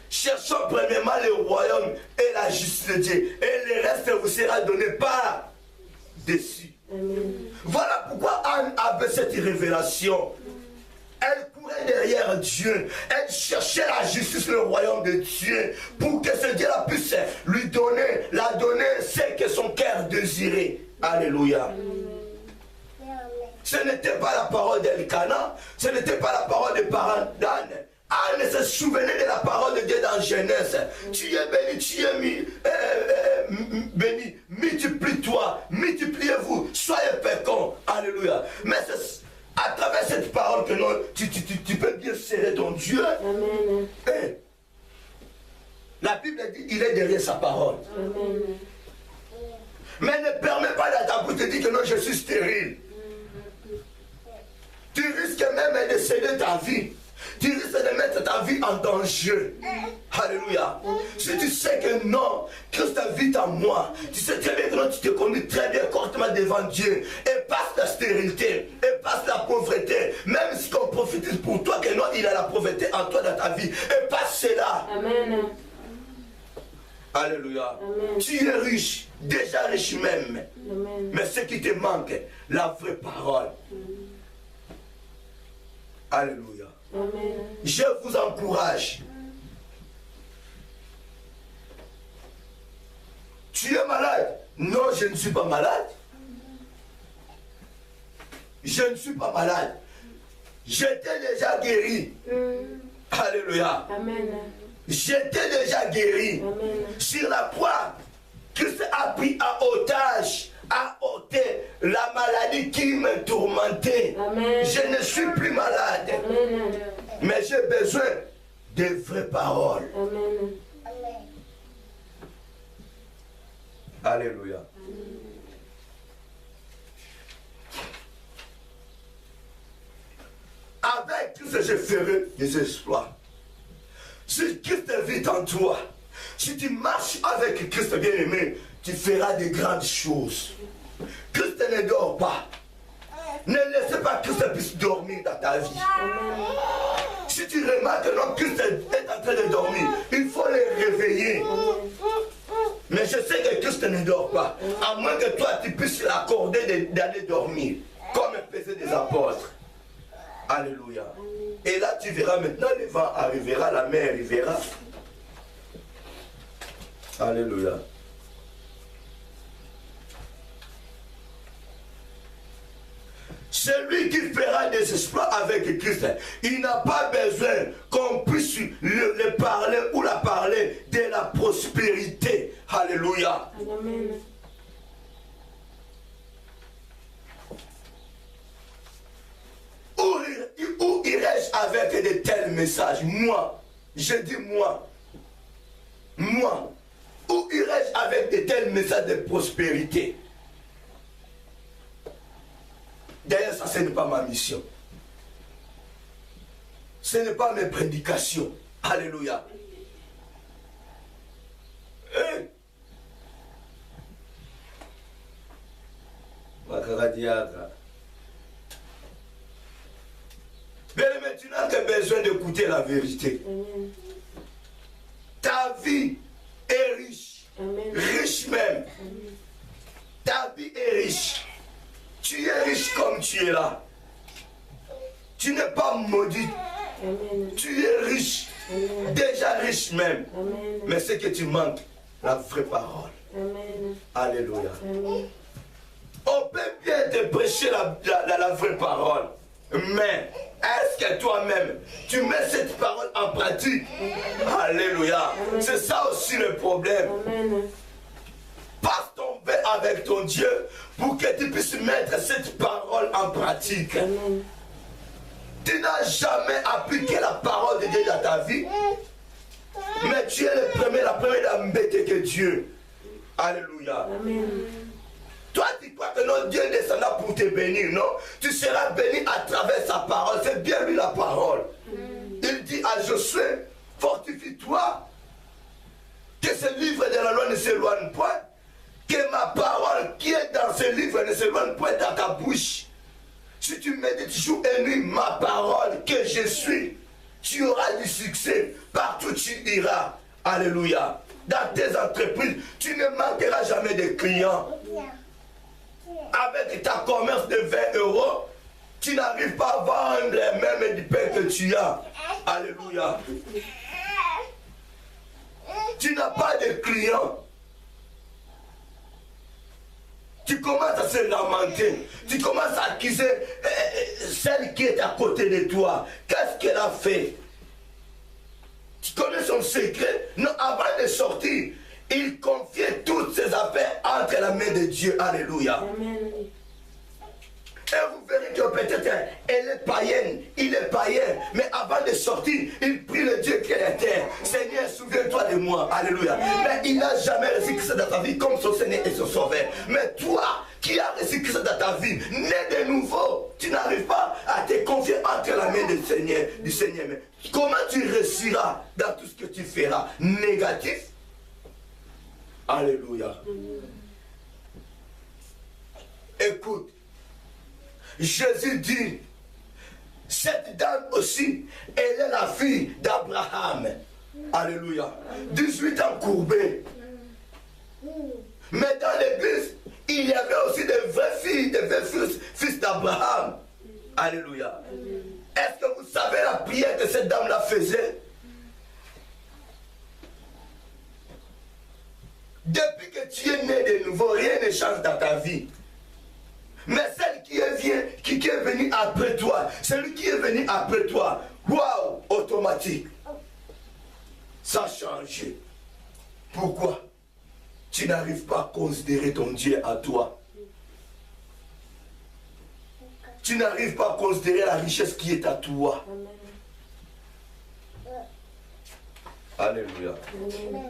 cherchons premièrement le royaume et la justice de Dieu. Et le reste vous sera donné par dessus. Amen. Voilà pourquoi Anne avait cette révélation. Elle courait derrière Dieu. Elle cherchait la justice, le royaume de Dieu, pour que ce Dieu-là puisse lui donner, la donner ce que son cœur désirait. Alléluia. Ce n'était pas la parole d'Elkana, ce n'était pas la parole des parents d'Anne. Anne se souvenait de la parole de Dieu dans Genèse. Tu es béni, tu es mis. béni. Multiplie-toi, multipliez-vous, soyez féconds. Alléluia. Mais c'est à travers cette parole que non, tu peux bien serrer ton Dieu. Amen. Et la Bible dit il est derrière sa parole. Amen. Mais ne permets pas à ta bouche de dire que non, je suis stérile. Tu risques même de céder ta vie. Tu risques de mettre ta vie en danger. Alléluia. Si tu sais que non, Christ vit en moi, tu sais très bien que non, tu te conduis très bien correctement devant Dieu. Et passe la stérilité, et passe la pauvreté. Même si on profite pour toi que non, il a la pauvreté en toi dans ta vie. Et passe cela. Amen. Alléluia. Amen. Tu es riche, déjà riche même. Amen. Mais ce qui te manque, la vraie parole. Alléluia. Amen. Je vous encourage. Tu es malade? Non, je ne suis pas malade. Je ne suis pas malade. J'étais déjà guéri. Alléluia. Amen. J'étais déjà guéri. Amen. Sur la croix, Christ a pris à otage, a ôté la maladie qui me tourmentait. Amen. Je ne suis plus malade. Amen. Mais j'ai besoin de vraies paroles. Amen. Alléluia. Avec Christ, je ferai des exploits. Si Christ vit en toi, si tu marches avec Christ bien-aimé, tu feras de grandes choses. Christ ne dort pas. Ne laissez pas que Christ puisse dormir dans ta vie. Si tu remarques que Christ est en train de dormir, il faut le réveiller. Mais je sais que Christ ne dort pas. À moins que toi, tu puisses l'accorder d'aller dormir. Comme faisaient des apôtres. Alléluia. Et là, tu verras maintenant, le vent arrivera, la mer arrivera. Alléluia. Celui qui fera des exploits avec Christ, il n'a pas besoin qu'on puisse le parler ou la parler de la prospérité. Alléluia. Amen. Où irais-je avec de tels messages? Moi, je dis moi. Moi, où irais-je avec de tels messages de prospérité? D'ailleurs, ça, ce n'est pas ma mission. Ce n'est pas mes prédications. Alléluia. Mais maintenant, tu as besoin d'écouter la vérité. Amen. Ta vie est riche. Amen. Riche même. Ta vie est riche. Tu es riche comme tu es là. Tu n'es pas maudit. Amen. Tu es riche. Amen. Déjà riche même. Amen. Mais ce que tu manques, la vraie parole. Amen. Alléluia. Amen. On peut bien te prêcher la vraie parole. Mais est-ce que toi-même, tu mets cette parole en pratique? Alléluia. C'est ça aussi le problème. Amen. Passe ton verre avec ton Dieu pour que tu puisses mettre cette parole en pratique. Amen. Tu n'as jamais appliqué la parole de Dieu dans ta vie. Mais tu es la première à m'embêter que Dieu. Alléluia. Amen. Toi, tu crois que non, Dieu descendra pour te bénir, non? Tu seras béni à travers sa parole. C'est bien lui la parole. Il dit à Josué, fortifie-toi, que ce livre de la loi ne s'éloigne point, que ma parole qui est dans ce livre ne s'éloigne point dans ta bouche. Si tu médites jour et nuit ma parole que je suis, tu auras du succès. Partout tu iras. Alléluia. Dans tes entreprises, tu ne manqueras jamais de clients. Avec ta commerce de 20 €, tu n'arrives pas à vendre les mêmes du pain que tu as. Alléluia. Tu n'as pas de clients. Tu commences à se lamenter. Tu commences à accuser celle qui est à côté de toi. Qu'est-ce qu'elle a fait? Tu connais son secret? Non, avant de sortir, il confiait toutes ses affaires entre la main de Dieu. Alléluia. Amen. Et vous verrez que peut-être elle est païenne, il est païen, mais avant de sortir, il prie le Dieu créateur. Seigneur, souviens-toi de moi. Alléluia. Mais il n'a jamais reçu Christ dans ta vie comme son Seigneur et son Sauveur. Mais toi, qui as reçu Christ dans ta vie, né de nouveau, tu n'arrives pas à te confier entre la main du Seigneur. Mais comment tu réussiras dans tout ce que tu feras? Négatif? Alléluia. Écoute. Jésus dit, cette dame aussi, elle est la fille d'Abraham. Alléluia. 18 ans courbés. Mais dans l'église, il y avait aussi des vraies filles, des vrais fils d'Abraham. Alléluia. Est-ce que vous savez la prière que cette dame-là faisait? Depuis que tu es né de nouveau, rien ne change dans ta vie. Mais celle qui est venue après toi, celui qui est venu après toi, waouh, automatique. Ça a changé. Pourquoi? Tu n'arrives pas à considérer ton Dieu à toi. Tu n'arrives pas à considérer la richesse qui est à toi. Alléluia. Amen.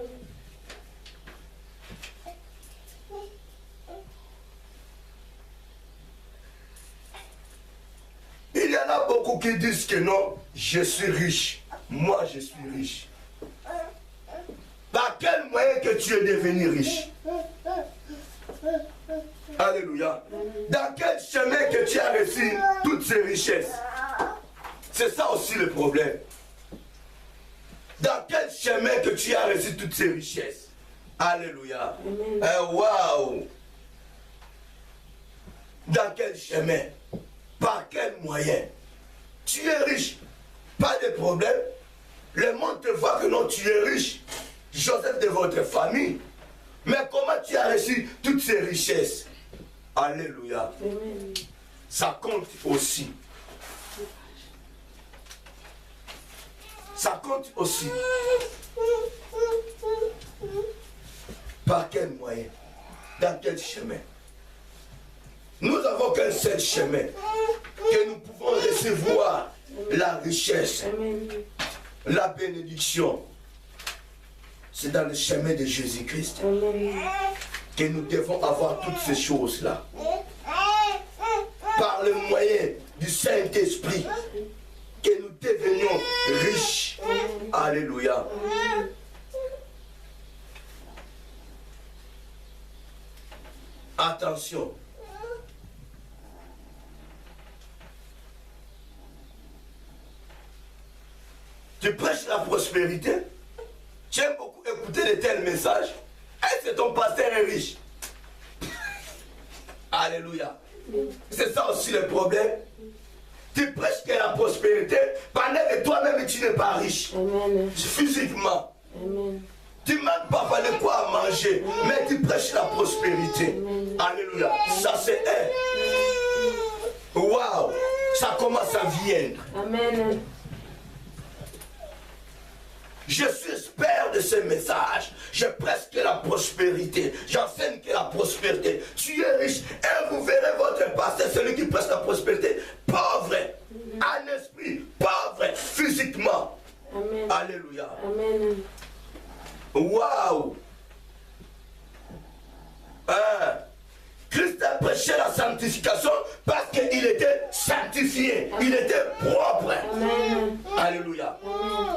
Il y en a beaucoup qui disent que non, je suis riche. Moi, je suis riche. Par quel moyen que tu es devenu riche? Alléluia. Dans quel chemin que tu as reçu toutes ces richesses? C'est ça aussi le problème. Dans quel chemin que tu as reçu toutes ces richesses? Alléluia. Waouh. Dans quel chemin? Par quel moyen? Tu es riche, pas de problème. Le monde te voit que non, tu es riche. Joseph de votre famille. Mais comment tu as reçu toutes ces richesses? Alléluia. Amen. Ça compte aussi. Ça compte aussi. Par quel moyen? Dans quel chemin? Nous avons qu'un seul chemin, que nous pouvons recevoir la richesse, Amen. la bénédiction. C'est dans le chemin de Jésus-Christ Amen. que nous devons avoir toutes ces choses-là. Par le moyen du Saint-Esprit, que nous devenions riches. Alléluia. Attention. Tu prêches la prospérité. Tu aimes beaucoup écouter de tels messages. Est-ce que ton pasteur est riche? Alléluia. C'est ça aussi le problème. Tu prêches que la prospérité pendant que toi-même tu n'es pas riche. Amen. Physiquement. Amen. Tu manques pas de quoi manger, mais tu prêches la prospérité. Alléluia. Ça c'est un. Waouh. Ça commence à venir. Amen. Je suis expert de ce message. Je prêche que la prospérité. J'enseigne que la prospérité. Tu es riche et vous verrez votre pasteur, celui qui prêche la prospérité, pauvre, en esprit, pauvre, physiquement. Amen. Alléluia. Amen. Waouh. Christ a prêché la sanctification parce qu'il était sanctifié. Il était propre. Amen. Alléluia. Amen.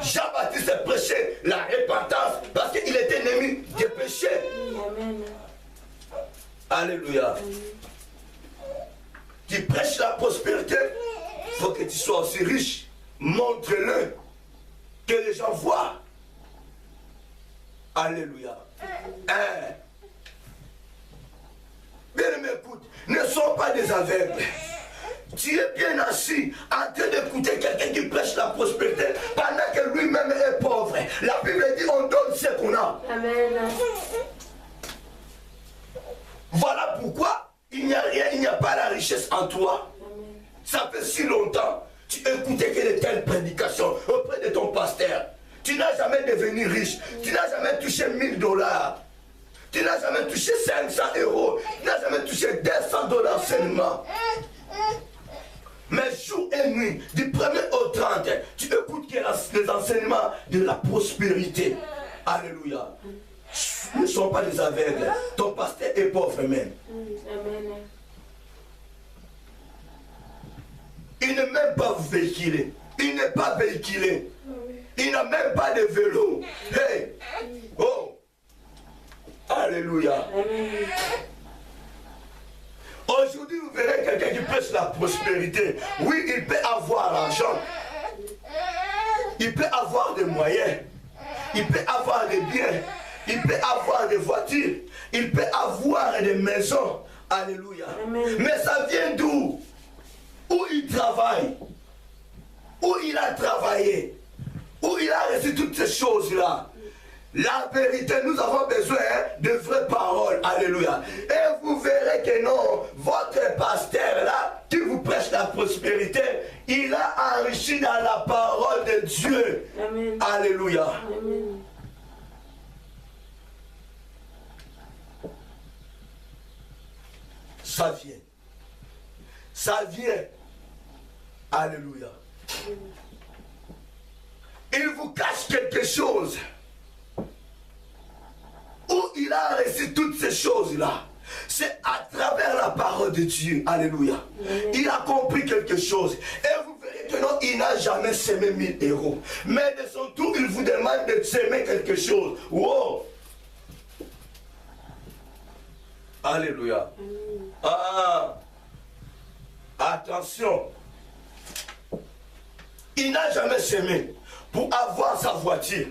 Jean-Baptiste a prêché la repentance parce qu'il était ennemi des péchés. Amen. Alléluia. Tu prêches la prospérité, il faut que tu sois aussi riche. Montre-le, que les gens voient. Alléluia. Bien-aimé, écoute, ne sois pas des aveugles. Tu es bien assis en train d'écouter quelqu'un qui prêche la prospérité pendant que lui-même est pauvre. La Bible dit on donne ce qu'on a. Amen. Voilà pourquoi il n'y a rien, il n'y a pas la richesse en toi. Amen. Ça fait si longtemps, tu écoutais que de telles prédications auprès de ton pasteur. Tu n'as jamais devenu riche. Tu n'as jamais touché $1000. Tu n'as jamais touché 500 €. Tu n'as jamais touché 200 $ seulement. Mais jour et nuit, du 1er au 30, tu écoutes les enseignements de la prospérité. Alléluia. Ce ne sont pas des aveugles. Ton pasteur est pauvre même. Amen. Il n'est même pas véhiculé. Il n'est pas véhiculé. Il n'a même pas de vélo. Hey! Oh! Alléluia. Amen. Aujourd'hui, vous verrez quelqu'un qui prêche la prospérité. Oui, il peut avoir l'argent. Il peut avoir des moyens. Il peut avoir des biens. Il peut avoir des voitures. Il peut avoir des maisons. Alléluia. Amen. Mais ça vient d'où? Où il travaille. Où il a travaillé. Où il a reçu toutes ces choses-là. La vérité, nous avons besoin de vraies paroles. Alléluia. Et vous verrez que non, votre pasteur là, qui vous prêche la prospérité, il a enrichi dans la parole de Dieu. Amen. Alléluia. Amen. Ça vient. Ça vient. Alléluia. Il vous cache quelque chose. Où il a reçu toutes ces choses-là. C'est à travers la parole de Dieu. Alléluia. Il a compris quelque chose. Et vous verrez que non, il n'a jamais semé 1000 €. Mais de son tour, il vous demande de semer quelque chose. Wow. Alléluia. Ah. Attention. Il n'a jamais semé pour avoir sa voiture.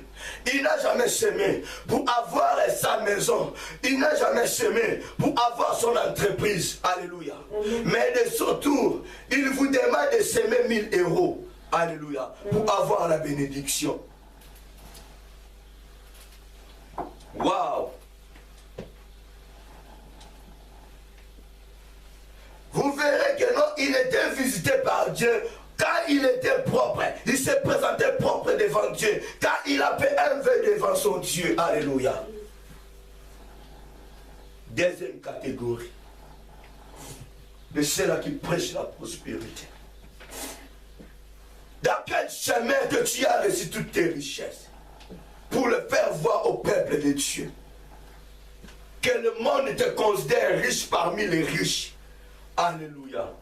Il n'a jamais semé pour avoir sa maison. Il n'a jamais semé pour avoir son entreprise. Alléluia. Mais de son tour, il vous demande de semer 1000 €. Alléluia. Pour avoir la bénédiction. Waouh. Vous verrez que non, il était visité par Dieu. Quand il était propre, il s'est présenté propre devant Dieu. Quand il a fait un vœu devant son Dieu. Alléluia. Deuxième catégorie de ceux-là qui prêchent la prospérité. Dans quel chemin que tu as reçu toutes tes richesses pour le faire voir au peuple de Dieu? Que le monde te considère riche parmi les riches. Alléluia.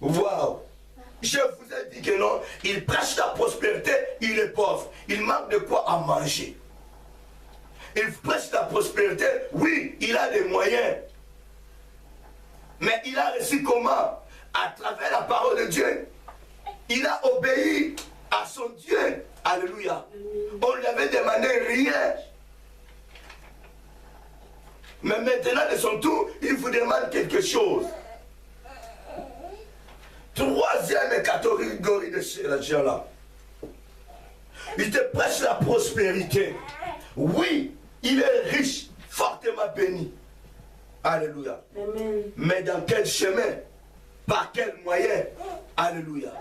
Waouh. Je vous ai dit que non, il prêche la prospérité, il est pauvre. Il manque de quoi à manger. Il prêche la prospérité, oui, il a des moyens. Mais il a reçu comment? À travers la parole de Dieu. Il a obéi à son Dieu. Alléluia. On ne lui avait demandé rien. Mais maintenant, de son tour, il vous demande quelque chose. Troisième catégorie de ces gens-là. Il te prêche la prospérité. Oui, il est riche, fortement béni. Alléluia. Amen. Mais dans quel chemin? Par quel moyen? Alléluia.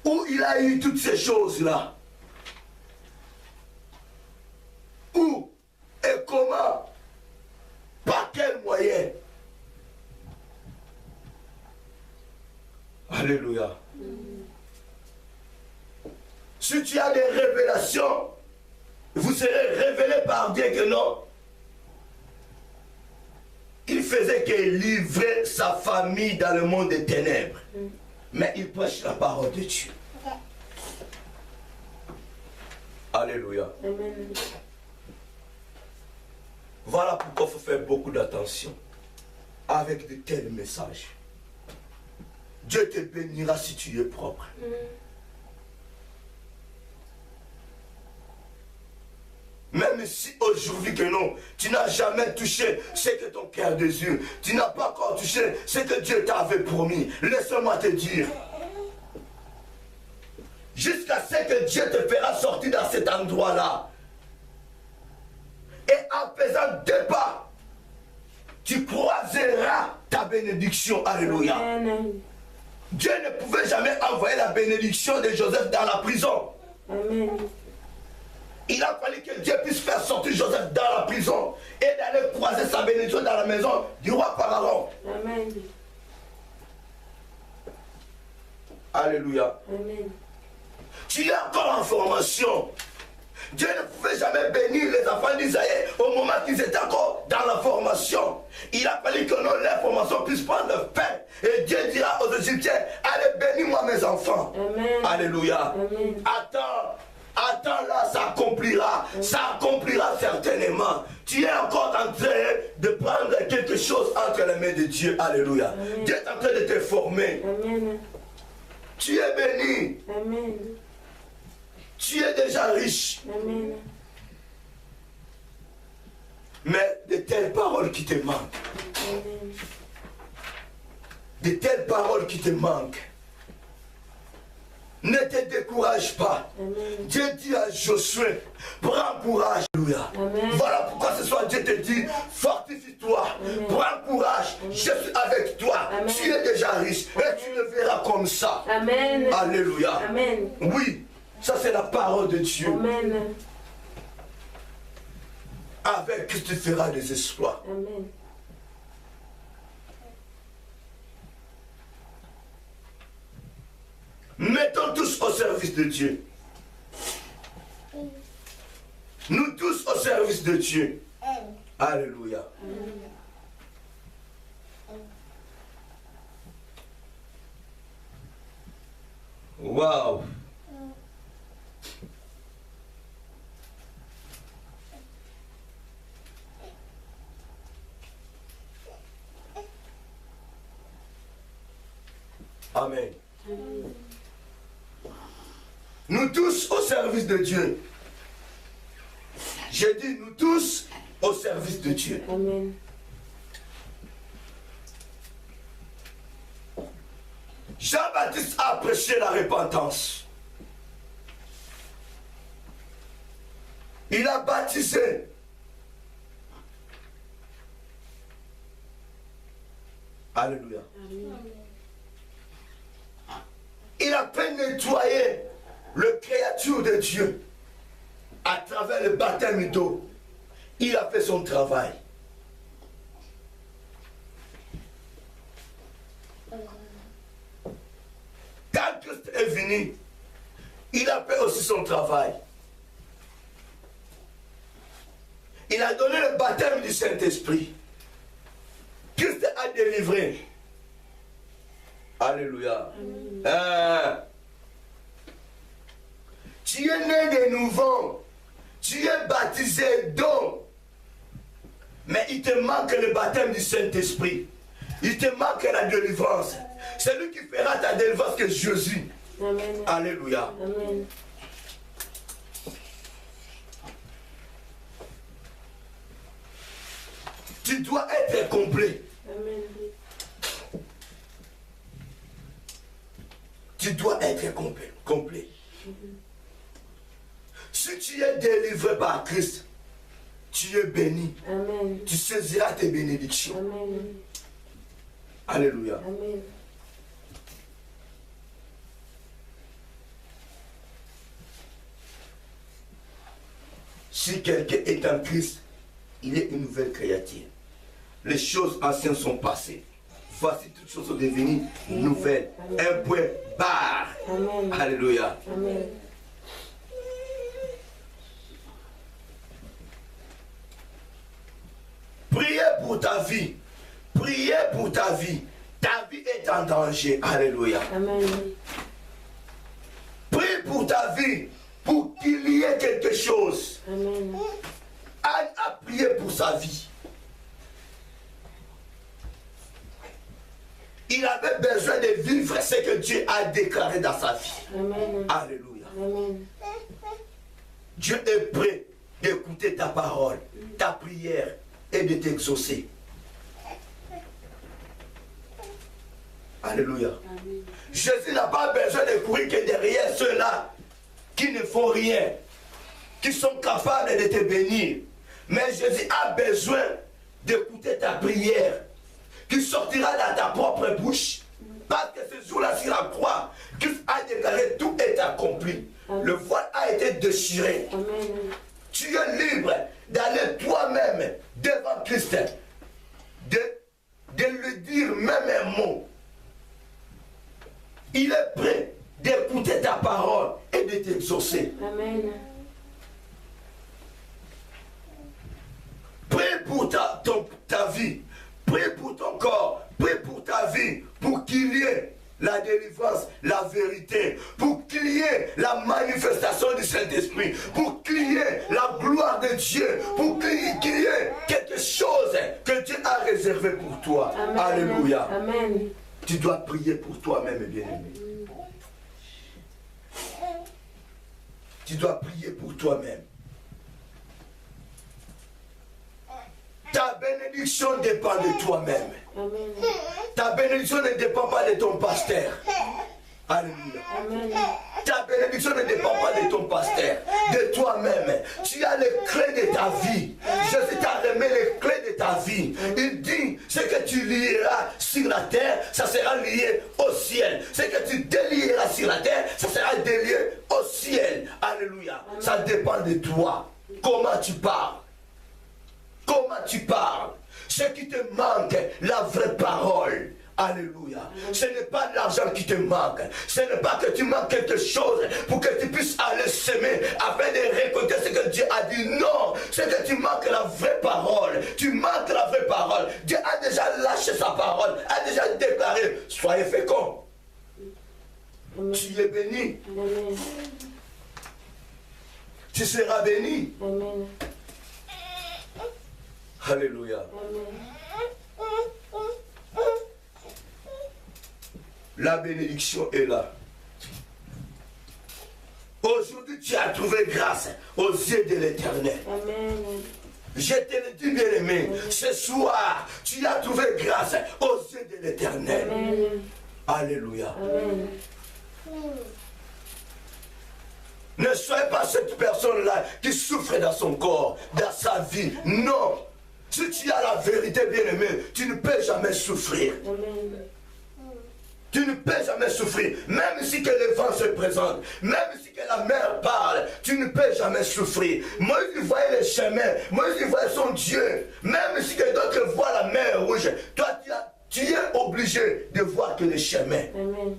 Où il a eu toutes ces choses-là? Où et comment? Par quel moyen? Alléluia. Si tu as des révélations, vous serez révélé par Dieu que non. Il faisait qu'il livrait sa famille dans le monde des ténèbres. Mais il prêche la parole de Dieu. Alléluia. Amen. Voilà pourquoi il faut faire beaucoup d'attention avec de tels messages. Dieu te bénira si tu es propre. Même si aujourd'hui que non, tu n'as jamais touché ce que ton cœur désire, tu n'as pas encore touché ce que Dieu t'avait promis. Laisse-moi te dire. Jusqu'à ce que Dieu te fera sortir dans cet endroit-là. Et en faisant 2 pas, tu croiseras ta bénédiction. Alléluia. Amen. Dieu ne pouvait jamais envoyer la bénédiction de Joseph dans la prison. Amen. Joseph dans la prison et d'aller croiser sa bénédiction dans la maison du roi Pharaon. Amen. Alléluia. Amen. Tu es encore en formation. Dieu ne pouvait jamais bénir les enfants d'Israël au moment qu'ils étaient encore dans la formation. Il a fallu que leur formation puisse prendre le pain. Et Dieu dira aux Égyptiens, allez bénis-moi mes enfants. Amen. Alléluia. Amen. Attends là, ça accomplira certainement. Tu es encore en train de prendre quelque chose entre les mains de Dieu. Alléluia. Amen. Dieu est en train de te former. Amen. Tu es béni. Amen. Tu es déjà riche. Amen. Mais de telles paroles qui te manquent. Amen. De telles paroles qui te manquent. Ne te décourage pas. Amen. Dieu dit à Josué, prends courage. Alléluia. Amen. Voilà pourquoi ce soir Dieu te dit, fortifie-toi, prends courage, je suis avec toi. Amen. Tu es déjà riche et tu le verras comme ça. Amen. Alléluia. Amen. Oui, ça c'est la parole de Dieu. Amen. Avec Christ tu feras des exploits. Amen. Mettons tous au service de Dieu. Nous tous au service de Dieu. Alléluia. Waouh. Amen. Nous tous au service de Dieu. J'ai dit nous tous au service de Dieu. Amen. Jean-Baptiste a prêché la repentance. Il a baptisé. Alléluia. Il a fait nettoyer le créature de Dieu à travers le baptême d'eau. Il a fait son travail. Quand Christ est venu, il a fait aussi son travail. Il a donné le baptême du Saint-Esprit. Christ a délivré. Alléluia. Tu es né de nouveau. Tu es baptisé d'eau. Mais il te manque le baptême du Saint-Esprit. Il te manque la délivrance. C'est lui qui fera ta délivrance que Jésus. Amen. Alléluia. Amen. Tu dois être complet. Amen. Tu dois être complet. Si tu es délivré par Christ, tu es béni. Amen. Tu saisiras tes bénédictions. Amen. Alléluia. Amen. Si quelqu'un est en Christ, il est une nouvelle créature. Les choses anciennes sont passées. Voici toutes choses sont devenues nouvelles. Un point barre. Amen. Alléluia. Amen. Priez pour ta vie. Priez pour ta vie. Ta vie est en danger. Alléluia. Amen. Prie pour ta vie. Pour qu'il y ait quelque chose. Amen. Anne a prié pour sa vie. Il avait besoin de vivre ce que Dieu a déclaré dans sa vie. Amen. Alléluia. Amen. Dieu est prêt d'écouter ta parole, ta prière et de t'exaucer. Alléluia. Amen. Jésus n'a pas besoin de courir que derrière ceux-là qui ne font rien, qui sont capables de te bénir. Mais Jésus a besoin d'écouter ta prière, qui sortira dans ta propre bouche. Parce que ce jour-là, sur la croix, Christ a déclaré tout est accompli. Le voile a été déchiré. Amen. tu es libre d'aller toi-même devant Christ, de lui dire même un mot. Il est prêt d'écouter ta parole et de t'exaucer. Amen. Prie pour ta vie, prie pour ton corps, prie pour ta vie, pour qu'il y ait la délivrance, la vérité, pour qu'il y ait la manifestation du Saint-Esprit, pour qu'il y ait la gloire de Dieu, pour qu'il y ait quelque chose que Dieu a réservé pour toi. Amen. Alléluia. Amen. Tu dois prier pour toi-même, bien-aimé. Tu dois prier pour toi-même. Ta bénédiction dépend de toi-même. Amen. Ta bénédiction ne dépend pas de ton pasteur. Alléluia. Amen. Ta bénédiction ne dépend pas de ton pasteur, de toi-même. Tu as les clés de ta vie. Jésus t'a remis les clés de ta vie. Il dit, ce que tu lieras sur la terre, ça sera lié au ciel. Ce que tu délieras sur la terre, ça sera délié au ciel. Alléluia. Ça dépend de toi. Comment tu parles. Comment tu parles. Ce qui te manque, la vraie parole. Alléluia. Ce n'est pas de l'argent qui te manque. Ce n'est pas que tu manques quelque chose pour que tu puisses aller semer afin de récolter ce que Dieu a dit. Non. C'est que tu manques la vraie parole. Tu manques la vraie parole. Dieu a déjà lâché sa parole. A déjà déclaré. Soyez féconds. Tu es béni. Amen. Tu seras béni. Amen. Alléluia. Amen. La bénédiction est là. Aujourd'hui, tu as trouvé grâce aux yeux de l'Éternel. Amen. Je te le dis, bien-aimé, ce soir, tu as trouvé grâce aux yeux de l'Éternel. Amen. Alléluia. Amen. Ne soyez pas cette personne-là qui souffre dans son corps, dans sa vie. Non. Si tu as la vérité, bien-aimé, tu ne peux jamais souffrir. Amen. Tu ne peux jamais souffrir. Même si que le vent se présente, même si que la mer parle, tu ne peux jamais souffrir. Moïse il voyait les chemins, Moïse il voyait son Dieu. Même si que d'autres voient la mer rouge, toi tu es obligé de voir que les chemins. Amen.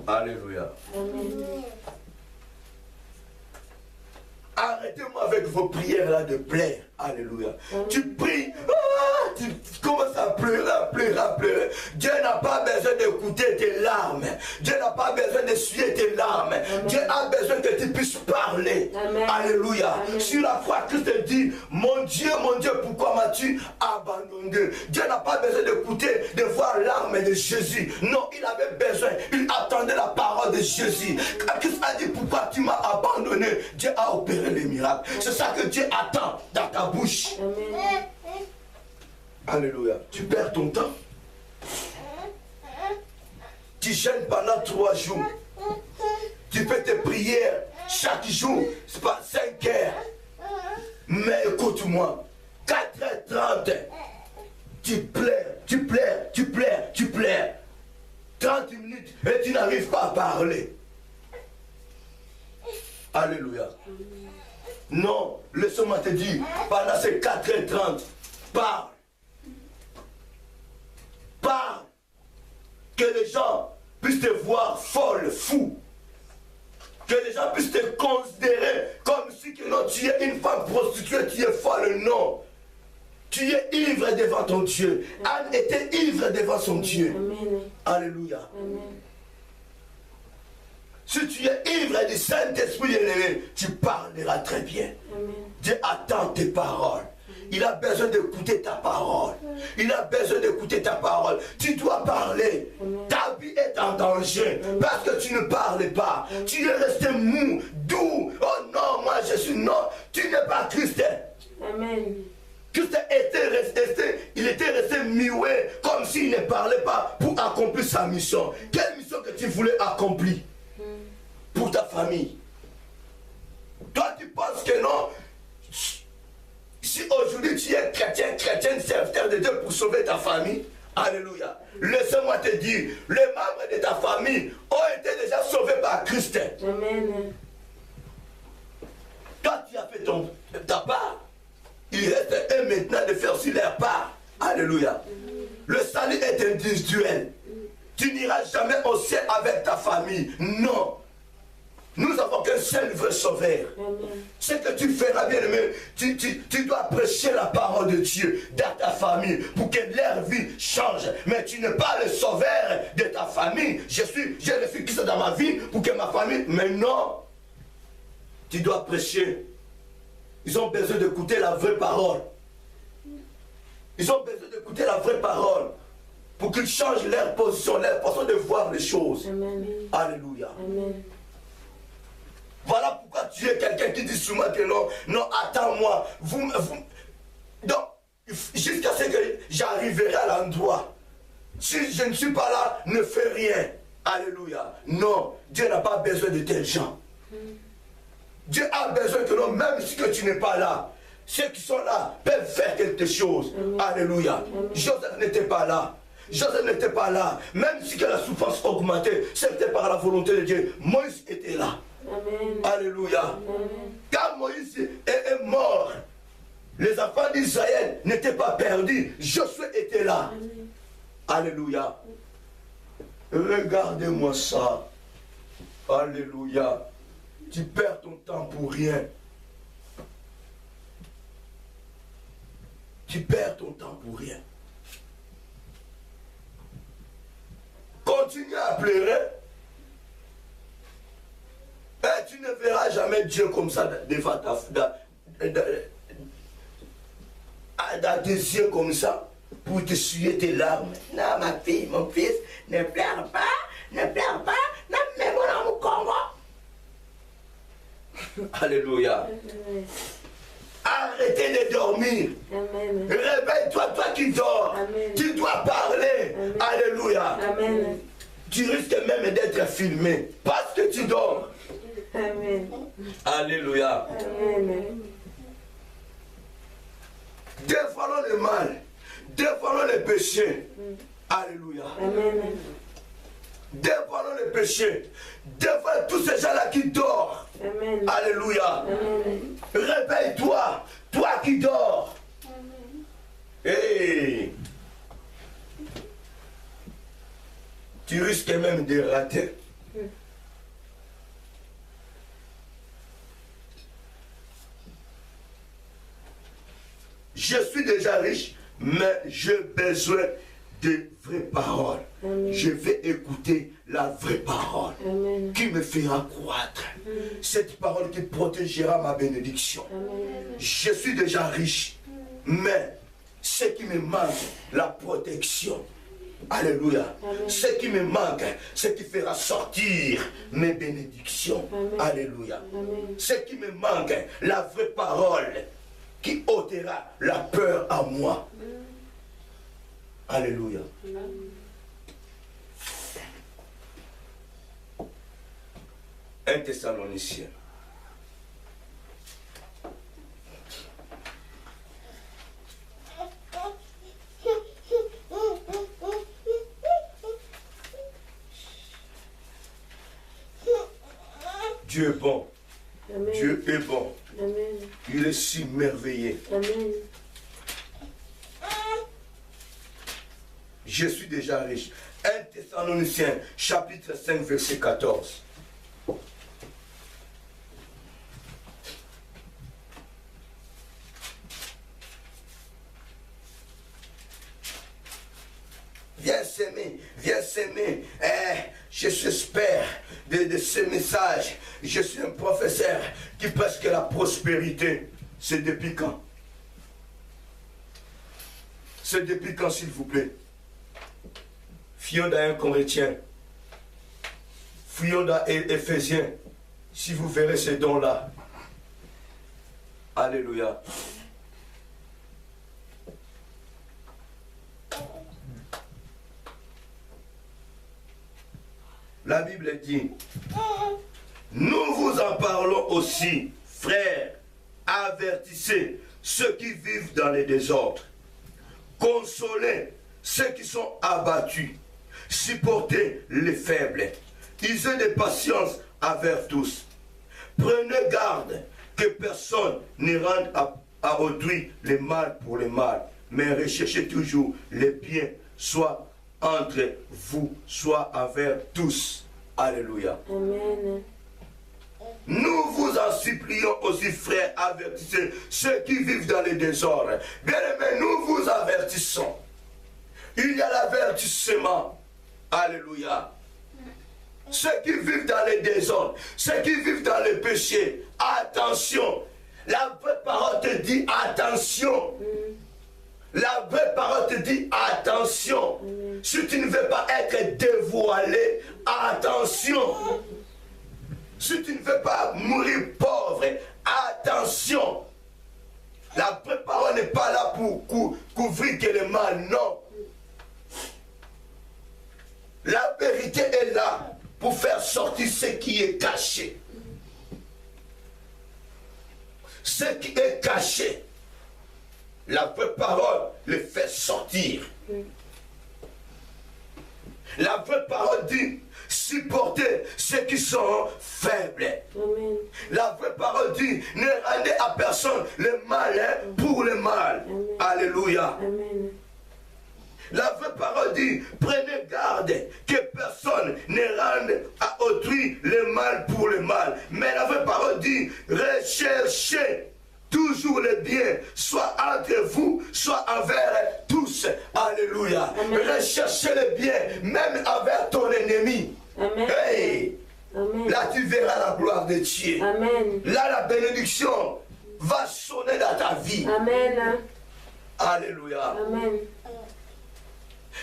Alléluia. Amen. Arrêtez-moi avec vos prières là de plaire. Alléluia. Tu pries, tu commences à pleurer. Dieu n'a pas besoin d'écouter tes larmes. Dieu n'a pas besoin d'essuyer tes larmes. Amen. Dieu a besoin que tu puisses parler. Amen. Alléluia. Amen. Sur la croix, Christ te dit, mon Dieu, pourquoi m'as-tu abandonné? Dieu n'a pas besoin d'écouter, de voir l'arme de Jésus. Non, il avait besoin, il attendait la parole de Jésus. Quand Christ a dit, pourquoi tu m'as abandonné? Dieu a opéré les miracles. C'est ça que Dieu attend dans ta bouche. Amen. Alléluia. Tu perds ton temps. Tu jeûnes pendant 3 jours. Tu fais tes prières chaque jour. C'est pas 5 heures. Mais écoute-moi. 4h30. Tu pleures. 30 minutes et tu n'arrives pas à parler. Alléluia. Non, laisse-moi te dire, pendant ces 4h30, parle. Parle. Que les gens puissent te voir folle, fou. Que les gens puissent te considérer comme si que non, tu es une femme prostituée, tu es folle. Non. Tu es ivre devant ton Dieu. Anne était ivre devant son Dieu. Amen. Alléluia. Amen. Si tu es ivre du Saint-Esprit élevé, tu parleras très bien. Amen. Dieu attend tes paroles. Il a besoin d'écouter ta parole. Il a besoin d'écouter ta parole. Tu dois parler. Amen. Ta vie est en danger parce que tu ne parles pas. Tu es resté mou, doux. Oh non, moi je suis non. Tu n'es pas Christ. Amen. Christ il était resté muet comme s'il ne parlait pas pour accomplir sa mission. Quelle mission que tu voulais accomplir pour ta famille? Toi tu penses que non? Si aujourd'hui tu es chrétienne, serviteur de Dieu pour sauver ta famille, alléluia. Laisse-moi te dire, les membres de ta famille ont été déjà sauvés par Christ. Amen. de ta part. Il reste eux maintenant de faire aussi leur part. Alléluia. Le salut est individuel. Tu n'iras jamais au ciel avec ta famille. Non. Nous avons qu'un seul vrai sauveur. Ce que tu feras, bien aimé, tu dois prêcher la parole de Dieu dans ta famille pour que leur vie change. Mais tu n'es pas le sauveur de ta famille. J'ai le fils qui sont dans ma vie pour que ma famille... Mais non. Tu dois prêcher. Ils ont besoin d'écouter la vraie parole. Ils ont besoin d'écouter la vraie parole pour qu'ils changent leur position, leur façon de voir les choses. Amen. Alléluia. Amen. Voilà pourquoi tu es quelqu'un qui dit souvent que non, non, attends-moi. Donc, jusqu'à ce que j'arriverai à l'endroit. Si je ne suis pas là, ne fais rien. Alléluia. Non, Dieu n'a pas besoin de tels gens. Dieu a besoin que non, même si que tu n'es pas là, ceux qui sont là peuvent faire quelque chose. Alléluia. Joseph n'était pas là. Joseph n'était pas là. Même si que la souffrance augmentait, c'était par la volonté de Dieu. Moïse était là. Amen. Alléluia. Amen. Quand Moïse est mort, les enfants d'Israël n'étaient pas perdus. Josué était là. Amen. Alléluia. Regardez-moi ça. Alléluia. Tu perds ton temps pour rien. Tu perds ton temps pour rien. Continue à pleurer. Et tu ne verras jamais Dieu comme ça devant dans tes yeux comme ça pour te suer tes larmes. Non, ma fille, mon fils, ne pleure pas, ne pleure pas, non, mais mon amour Congo. Alléluia. Amen. Arrêtez de dormir. Amen. Réveille-toi, toi qui dors. Amen. Tu dois parler. Amen. Alléluia. Amen. Tu risques même d'être filmé parce que tu dors. Amen. Alléluia. Amen. Défendons le mal. Défendons les péchés. Alléluia. Amen. Défendons les péchés. Défendons tous ces gens-là qui dorment. Amen. Alléluia. Amen. Réveille-toi, toi qui dors. Hey. Tu risques même de rater. Je suis déjà riche, mais j'ai besoin de vraies paroles. Amen. Je vais écouter la vraie parole Amen. qui me fera croître. Cette parole qui protégera ma bénédiction. Amen. Je suis déjà riche, mais ce qui me manque, la protection. Alléluia. Amen. Ce qui me manque, ce qui fera sortir mes bénédictions. Amen. Alléluia. Amen. Ce qui me manque, la vraie parole qui ôtera la peur à moi. Alléluia. 1 Thessaloniciens. Dieu est bon. Amen. Dieu est bon. Amen. Il est si merveilleux. Amen. Je suis déjà riche. 1 Thessaloniciens, chapitre 5, verset 14. Viens s'aimer. Je j'espère de ce message. Je suis un professeur qui pense que la prospérité, c'est depuis quand? C'est depuis quand, s'il vous plaît? Fuyons dans 1 Corinthiens. Fuyons dans Éphésiens. Si vous verrez ces dons-là. Alléluia. La Bible dit, nous vous en parlons aussi, frères, avertissez ceux qui vivent dans les désordres, consolez ceux qui sont abattus, supportez les faibles, usez de patience envers tous. Prenez garde que personne ne rende à autrui le mal pour le mal, mais recherchez toujours le bien, soit entre vous, soit envers tous. Alléluia. Amen. Nous vous en supplions aussi, frères, avertissez ceux qui vivent dans le désordre. Bien-aimés, nous vous avertissons. Il y a l'avertissement. Alléluia. Ceux qui vivent dans le désordre, ceux qui vivent dans le péché, attention. La vraie parole te dit attention. La vraie parole te dit attention. Si tu ne veux pas être dévoilé, attention. Si tu ne veux pas mourir pauvre, attention. La vraie parole n'est pas là pour couvrir que le mal, non. La vérité est là pour faire sortir ce qui est caché. Ce qui est caché, la vraie parole le fait sortir. La vraie parole dit supporter ceux qui sont faibles. Amen. La vraie parole dit ne rendez à personne le mal pour le mal. Amen. Alléluia. Amen. La vraie parole dit prenez garde que personne ne rende à autrui le mal pour le mal. Mais la vraie parole dit recherchez toujours le bien, soit entre vous, soit envers tous. Alléluia. Amen. Recherchez le bien, même envers ton ennemi. Amen. Hey, Amen. là tu verras la gloire de Dieu. Amen. Là la bénédiction va sonner dans ta vie. Amen. Alléluia. Amen.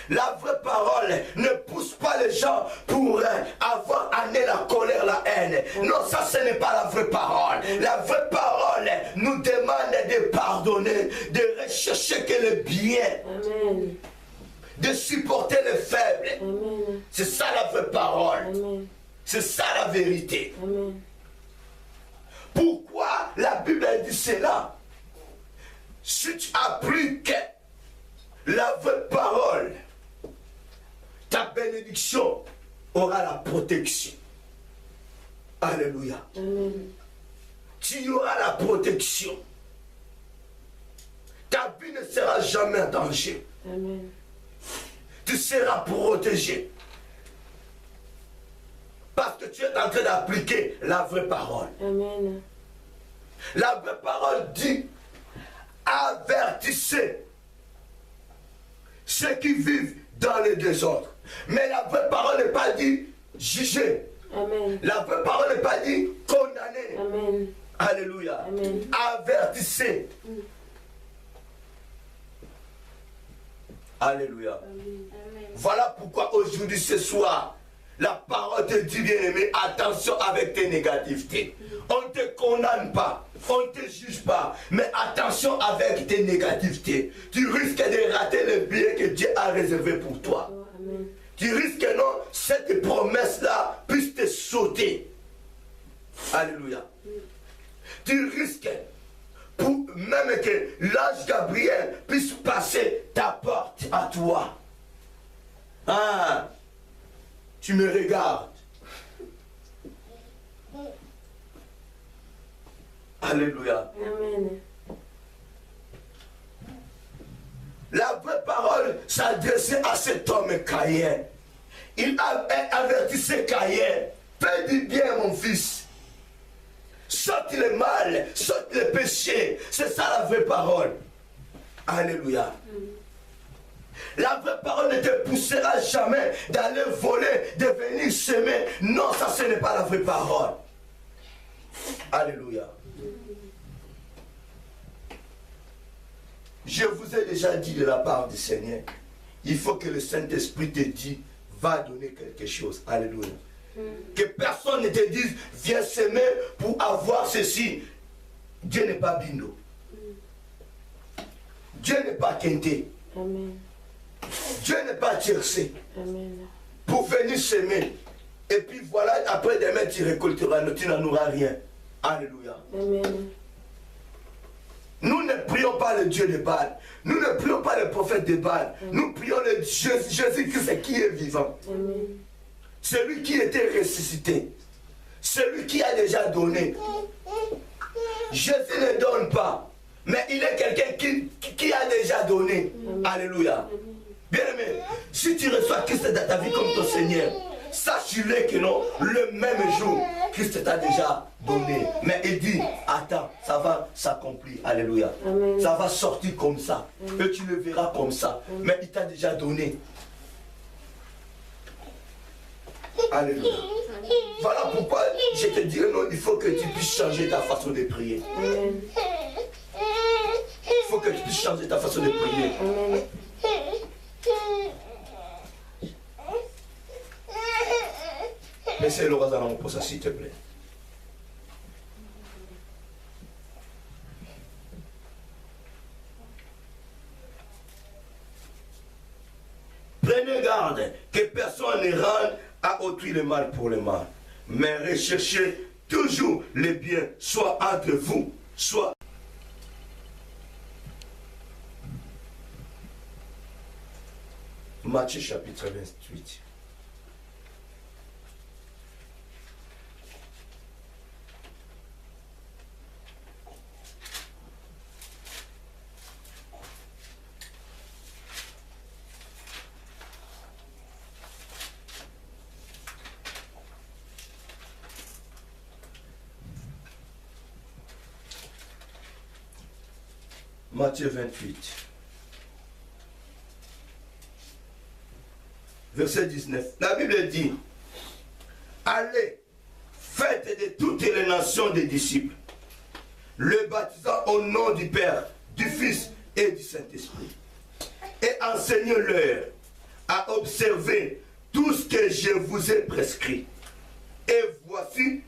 La vraie parole ne pousse pas les gens pour avoir amené la colère, la haine. Non, ça ce n'est pas la vraie parole. La vraie parole nous demande de pardonner, de rechercher que le bien, Amen. de supporter les faibles. Amen. C'est ça la vraie parole. Amen. C'est ça la vérité. Amen. Pourquoi la Bible a dit cela? Si tu appliques la vraie parole, ta bénédiction aura la protection. Alléluia. Amen. Tu auras la protection. Ta vie ne sera jamais en danger. Amen. Tu seras protégé. Parce que tu es en train d'appliquer la vraie parole. Amen. La vraie parole dit avertissez ceux qui vivent dans le désordre. Mais la vraie parole n'est pas dit juger. Amen. La vraie parole n'est pas dit condamner. Amen. Alléluia. Amen. Avertissez. Alléluia. Amen. Voilà pourquoi aujourd'hui, ce soir, la parole te dit, bien-aimé, attention avec tes négativités. On ne te condamne pas, on ne te juge pas, mais attention avec tes négativités. Tu risques de rater le bien que Dieu a réservé pour toi. Amen. Tu risques, non, cette promesse-là puisse te sauter. Alléluia. Tu risques, pour même que l'ange Gabriel puisse passer ta porte à toi. Ah, tu me regardes. Alléluia. Amen. La vraie parole s'adressait à cet homme Caïn. Il avertissait Caïn. Fais du bien, mon fils. Saute le mal, saute le péché. C'est ça la vraie parole. Alléluia. La vraie parole ne te poussera jamais d'aller voler, de venir semer. Non, ça ce n'est pas la vraie parole. Alléluia. Je vous ai déjà dit de la part du Seigneur, il faut que le Saint-Esprit te dise, va donner quelque chose. Alléluia. Que personne ne te dise, viens semer pour avoir ceci. Dieu n'est pas Bindo. Dieu n'est pas Kenté. Amen. Dieu n'est pas Tiercé. Amen. Pour venir semer. Et puis voilà, après demain tu récolteras, tu n'en auras rien. Alléluia. Amen. Nous ne prions pas le Dieu de Baal. Nous ne prions pas le prophète de Baal. Nous prions le Jésus-Christ qui est vivant. Amen. Celui qui était ressuscité. Celui qui a déjà donné. Jésus ne donne pas, mais il est quelqu'un qui a déjà donné. Alléluia. Bien-aimé, si tu reçois Christ dans ta vie comme ton Seigneur, sache-le que non, le même jour, Christ t'a déjà donné. Mais il dit, attends, ça va s'accomplir. Alléluia. Amen. Ça va sortir comme ça. Et tu le verras comme ça. Mais il t'a déjà donné. Alléluia. Voilà pourquoi je te dirais, non, il faut que tu puisses changer ta façon de prier. Amen. Il faut que tu puisses changer ta façon de prier. Amen. Laissez le Razan pour ça, s'il te plaît. Prenez garde que personne ne rende à autrui le mal pour le mal, mais recherchez toujours le bien, soit entre vous, soit... Matthieu chapitre 28. Matthieu 28. Verset 19. La Bible dit, allez, faites de toutes les nations des disciples, le baptisant au nom du Père, du Fils et du Saint-Esprit, et enseignez-leur à observer tout ce que je vous ai prescrit. Et voici,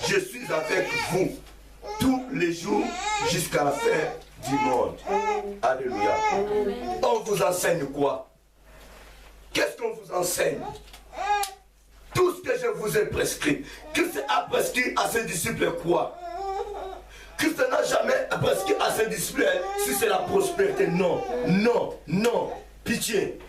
je suis avec vous tous les jours jusqu'à la fin du monde. Alléluia. On vous enseigne quoi? Qu'est-ce qu'on vous enseigne? Tout ce que je vous ai prescrit. Christ a prescrit à ses disciples quoi? Christ n'a jamais prescrit à ses disciples si c'est la prospérité. Non, non, non. Pitié.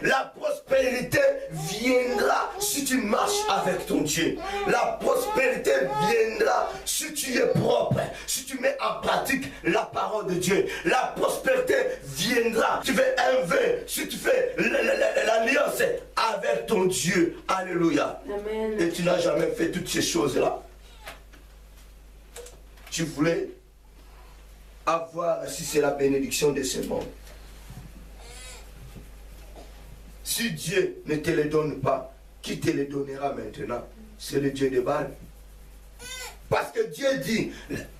La prospérité viendra si tu marches avec ton Dieu. La prospérité viendra si tu es propre, si tu mets en pratique la parole de Dieu. La prospérité viendra. Tu fais un vœu, si tu fais l'alliance avec ton Dieu. Alléluia. Amen. Et tu n'as jamais fait toutes ces choses-là. Tu voulais avoir, si c'est la bénédiction de ce monde. Si Dieu ne te les donne pas, qui te les donnera maintenant? C'est le Dieu de Baal. Parce que Dieu dit,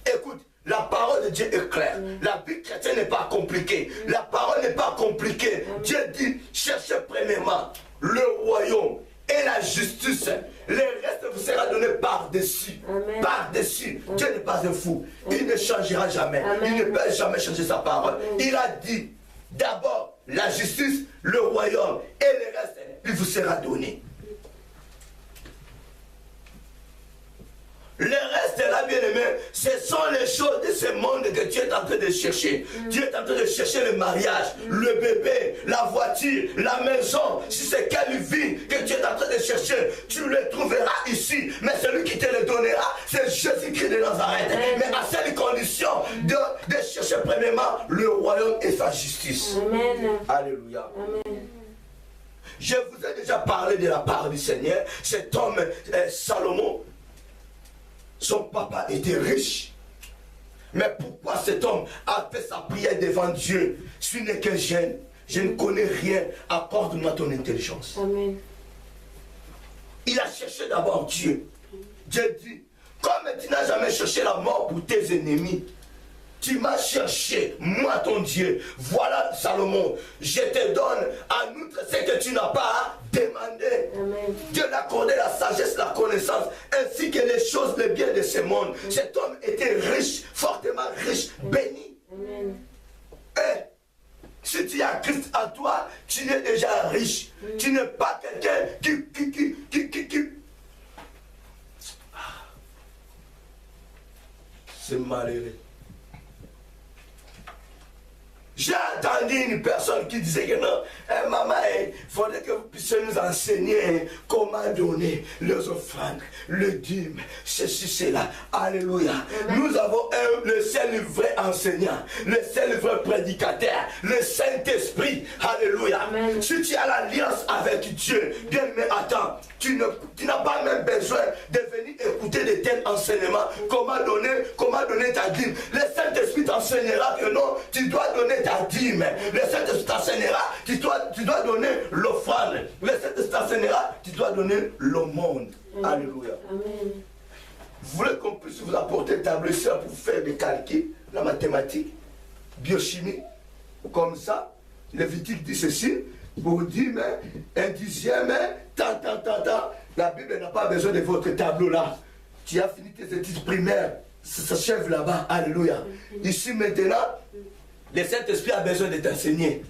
écoute, la parole de Dieu est claire. La vie chrétienne n'est pas compliquée. La parole n'est pas compliquée. Dieu dit, cherchez premièrement le royaume et la justice. Le reste vous sera donné par-dessus. Par-dessus. Dieu n'est pas un fou. Il ne changera jamais. Amen. Il ne peut jamais changer sa parole. Il a dit, d'abord, la justice, le royaume et le reste, il vous sera donné. Le reste, là, bien aimé, ce sont les choses de ce monde que Dieu est en train de chercher. Dieu est en train de chercher le mariage, le bébé, la voiture, la maison. Si c'est quelle vie que Dieu est en train de chercher, tu le trouveras ici. Mais celui qui te le donnera, c'est Jésus-Christ de Nazareth. Mais à cette condition de chercher premièrement le royaume et sa justice. Amen. Alléluia. Amen. Je vous ai déjà parlé de la part du Seigneur. Cet homme, Salomon, son papa était riche. Mais pourquoi cet homme a fait sa prière devant Dieu? Je suis né qu'un jeune, je ne connais rien, accorde-moi ton intelligence. Amen. Il a cherché d'abord Dieu. Dieu dit, comme tu n'as jamais cherché la mort pour tes ennemis, tu m'as cherché, moi ton Dieu. Voilà Salomon, je te donne en outre ce que tu n'as pas demandé. Amen. Dieu l'a accordé la sagesse, la connaissance, ainsi que les choses, les biens de ce monde. Cet homme était riche, fortement riche, béni. Amen. Et si tu as Christ en toi, tu es déjà riche. Tu n'es pas quelqu'un qui... C'est malheureux. J'ai entendu une personne qui disait que non, maman, il faudrait que vous puissiez nous enseigner comment donner les offrandes, le dîme, ceci, cela. Alléluia. Nous avons le seul vrai enseignant, le seul vrai prédicateur, le Saint-Esprit. Alléluia. Amen. Si tu as l'alliance avec Dieu, bien, mais attends, tu n'as pas même besoin de venir écouter de tels enseignements. Comment donner ta dîme. Le Saint-Esprit t'enseignera que non, tu dois donner ta dîme. Le Saint-Esprit t'enseignera, tu dois donner l'offrande. Le Saint-Esprit t'enseignera, tu dois donner l'aumône. Alléluia. Amen. Vous voulez qu'on puisse vous apporter le tableur pour faire des calculs, la mathématique, biochimie, comme ça. Lévitique dit ceci, pour dire, mais un dixième, tant. La Bible n'a pas besoin de votre tableau là. Tu as fini tes études primaires, ça s'achève là-bas. Alléluia. Ici maintenant, le Saint-Esprit a besoin de t'enseigner.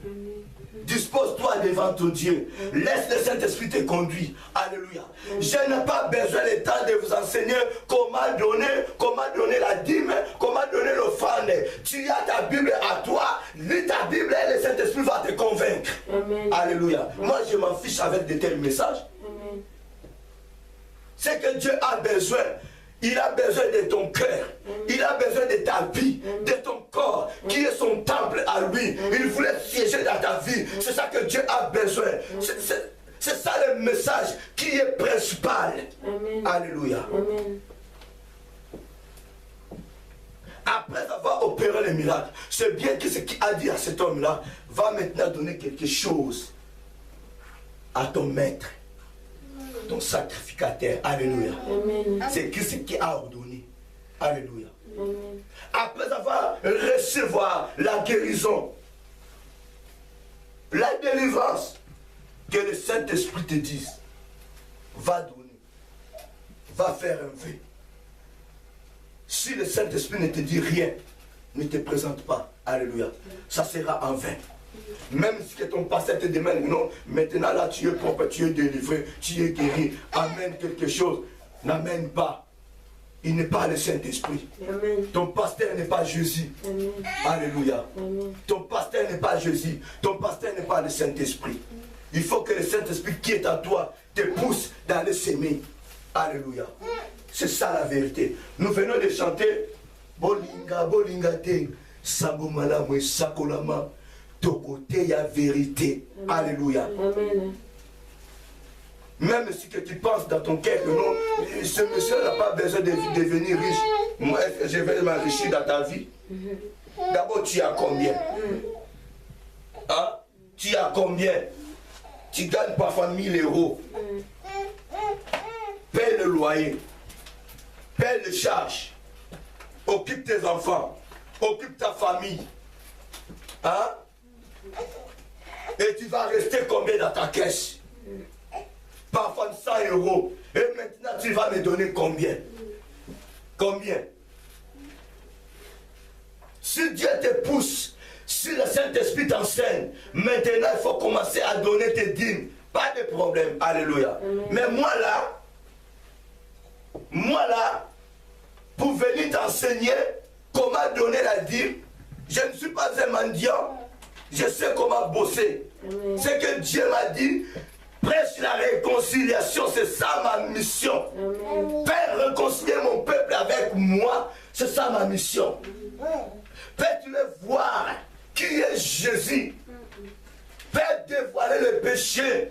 Dispose-toi devant ton Dieu. Laisse le Saint-Esprit te conduire. Alléluia. Je n'ai pas besoin de temps de vous enseigner comment donner la dîme, comment donner l'offrande. Tu as ta Bible à toi, lis ta Bible et le Saint-Esprit va te convaincre. Amen. Alléluia. Moi, je m'en fiche avec de tels messages. Amen. C'est que Dieu a besoin. Il a besoin de ton cœur. Il a besoin de ta vie, de ton corps, qui est son temple à lui. Il voulait siéger dans ta vie. C'est ça que Dieu a besoin. C'est ça le message qui est principal. Amen. Alléluia. Amen. Après avoir opéré le miracle, c'est bien que ce qu'il a dit à cet homme-là va maintenant donner quelque chose à ton maître, ton sacrificateur. Alléluia. Amen. C'est que ce qu'il a ordonné. Alléluia. Amen. Après avoir recevoir la guérison, la délivrance, que le Saint-Esprit te dise, va donner, va faire un vœu. Si le Saint-Esprit ne te dit rien, ne te présente pas. Alléluia. Ça sera en vain. Même si que ton pasteur te demande, non, maintenant là tu es propre, tu es délivré, tu es guéri, amène quelque chose, n'amène pas. Il n'est pas le Saint-Esprit. Amen. Ton pasteur n'est pas Jésus. Amen. Alléluia. Amen. Ton pasteur n'est pas Jésus. Ton pasteur n'est pas le Saint-Esprit. Il faut que le Saint-Esprit qui est en toi te pousse d'aller s'aimer. Alléluia. C'est ça la vérité. Nous venons de chanter Bolinga, Bolinga te, Sabumala, Sakolama, Tokote ya vérité. Alléluia. Amen. Même si que tu penses dans ton cœur que non, ce monsieur n'a pas besoin de devenir riche. Moi, est-ce que je vais m'enrichir dans ta vie? D'abord, tu as combien? Hein? Tu as combien? Tu gagnes parfois 1000 euros. Paye le loyer. Paye les charges. Occupe tes enfants. Occupe ta famille. Hein? Et tu vas rester combien dans ta caisse? Parfois 100 euros. Et maintenant, tu vas me donner combien? Combien? Si Dieu te pousse, si le Saint-Esprit t'enseigne, maintenant, il faut commencer à donner tes dîmes. Pas de problème. Alléluia. Mais moi là, pour venir t'enseigner comment donner la dîme, je ne suis pas un mendiant. Je sais comment bosser. C'est que Dieu m'a dit, prêche la réconciliation, c'est ça ma mission. Faire réconcilier mon peuple avec moi, c'est ça ma mission. Père, tu veux voir qui est Jésus. Faire dévoiler le péché.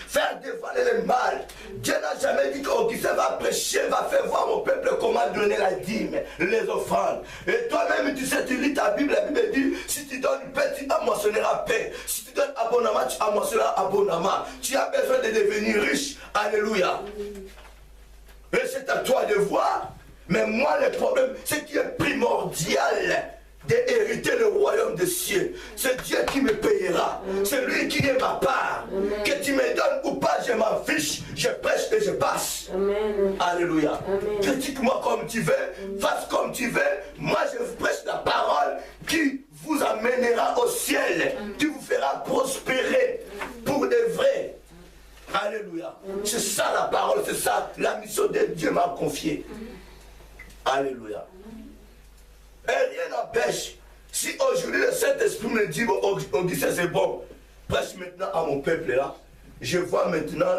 Faire dévoiler le mal. Dieu n'a jamais dit qu'Augustin va prêcher, va faire voir mon peuple comment donner la dîme, les offrandes. Et toi-même, tu sais, tu lis ta Bible, la Bible dit, si tu donnes paix, tu amoissonneras paix. Si tu donnes abonnement, tu amoissonneras abonnement. Tu as besoin de devenir riche. Alléluia. Et c'est à toi de voir. Mais moi, le problème, c'est qu'il est primordial d'hériter le royaume des cieux. C'est Dieu qui me payera. C'est lui qui est ma part. Que tu me donnes ou pas, je m'en fiche. Je prêche et je passe. Amen. Alléluia. Amen. Critique-moi comme tu veux. Fasse comme tu veux. Moi, je vous prêche la parole qui vous amènera au ciel. Qui vous fera prospérer pour de vrai. Alléluia. C'est ça la parole. C'est ça la mission de Dieu m'a confiée. Alléluia. Et rien n'empêche, si aujourd'hui le Saint-Esprit me dit, Augustin c'est bon, prêche maintenant à mon peuple là. Je vois maintenant,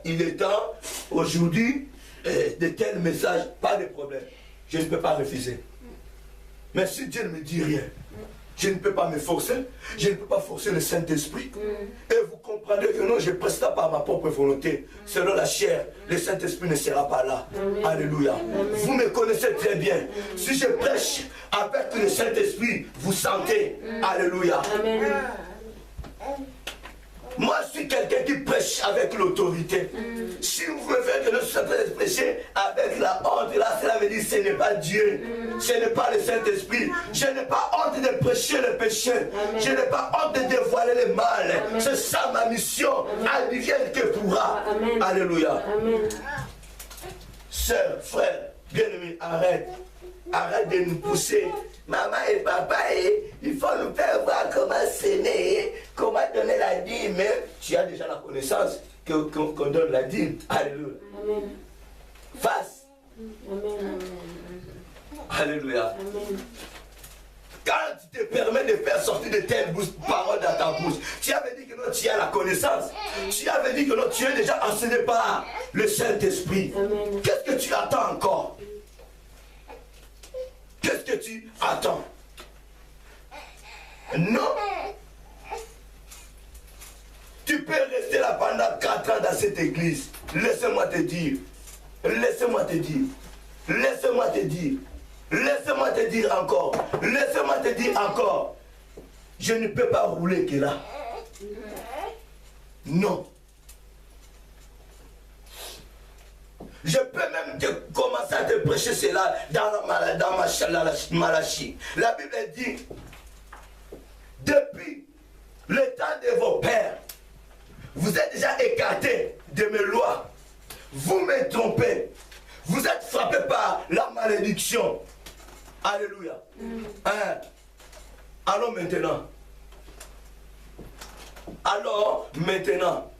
il est temps aujourd'hui de tels messages, pas de problème. Je ne peux pas refuser. Mais si Dieu ne me dit rien, je ne peux pas me forcer, je ne peux pas forcer le Saint-Esprit. Et vous comprendrez que non, je ne presse pas par ma propre volonté. Selon la chair, le Saint-Esprit ne sera pas là. Amen. Alléluia. Amen. Vous me connaissez très bien. Si je prêche avec le Saint-Esprit, vous sentez. Alléluia. Amen. Moi, je suis quelqu'un qui prêche avec l'autorité. Si vous me faites que je prêcher avec la honte, là, cela veut dire que ce n'est pas Dieu. Ce n'est pas le Saint-Esprit. Je n'ai pas honte de prêcher le péché. Amen. Je n'ai pas honte de dévoiler le mal. C'est ça ma mission. Advienne que pourra. Amen. Alléluia. Amen. Sœur, frère, bien-aimé, arrête. Arrête de nous pousser. Maman et papa, il faut nous faire voir comment s'aimer, comment donner la dîme. Tu as déjà la connaissance qu'on donne la dîme. Alléluia. Amen. Face. Amen. Alléluia. Amen. Quand tu te permets de faire sortir de telles paroles dans ta bouche, tu avais dit que non, tu as la connaissance. Tu avais dit que non, tu es déjà enseigné par le Saint-Esprit. Qu'est-ce que tu attends encore? Qu'est-ce que tu attends? Non. Tu peux rester là pendant 4 ans dans cette église. Laisse-moi te dire. Laisse-moi te dire. Laisse-moi te dire. Laisse-moi te dire encore. Laisse-moi te dire encore. Je ne peux pas rouler que là. Non. Je peux même commencer à te prêcher cela dans Malachie. La Bible dit, depuis le temps de vos pères, vous êtes déjà écartés de mes lois. Vous me trompez. Vous êtes frappés par la malédiction. Alléluia. Alors maintenant. Alors maintenant.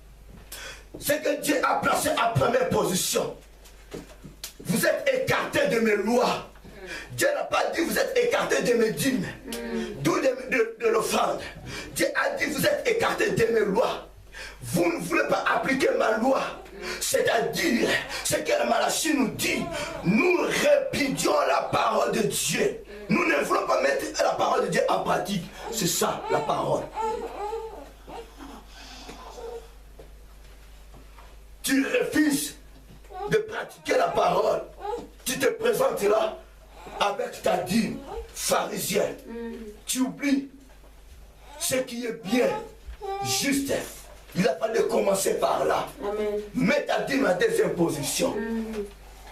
Ce que Dieu a placé en première position. Vous êtes écartés de mes lois. Dieu n'a pas dit vous êtes écartés de mes dîmes, d'où de l'offrande. Dieu a dit vous êtes écartés de mes lois. Vous ne voulez pas appliquer ma loi. C'est-à-dire, ce que Malachie nous dit, nous répudions la parole de Dieu. Nous ne voulons pas mettre la parole de Dieu en pratique. C'est ça la parole. Tu refuses de pratiquer la parole. Tu te présentes là avec ta dîme pharisienne. Tu oublies ce qui est bien, juste. Il a fallu commencer par là. Amen. Mets ta dîme en deuxième position.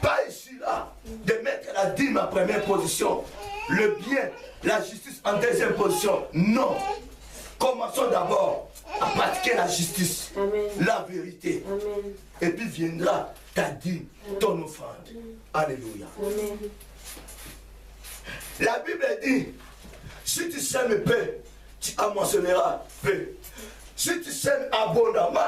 Pas ici là, de mettre la dîme en première position. Le bien, la justice en deuxième position. Non. Commençons d'abord à pratiquer la justice, Amen. La vérité. Amen. Et puis viendra ta dîme, ton offrande. Alléluia. Amen. La Bible dit, si tu sèmes peu, tu amonceleras peu. Si tu sèmes abondamment,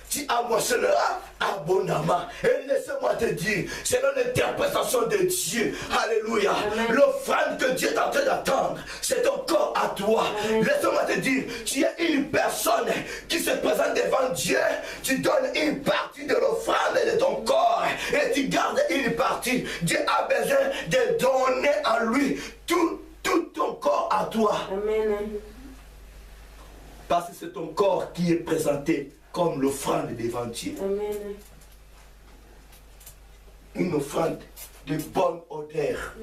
tu amonceleras abondamment. Et laisse-moi te dire, selon l'interprétation de Dieu, alléluia, l'offrande que Dieu est en train d'attendre, c'est ton corps à toi. Laisse-moi te dire, tu es une personne qui se présente devant Dieu, tu donnes une partie de l'offrande de ton corps et tu gardes une partie. Dieu a besoin de donner à lui tout ton corps à toi. Amen. Parce que c'est ton corps qui est présenté comme l'offrande devant Dieu. Amen. Une offrande de bonne odeur.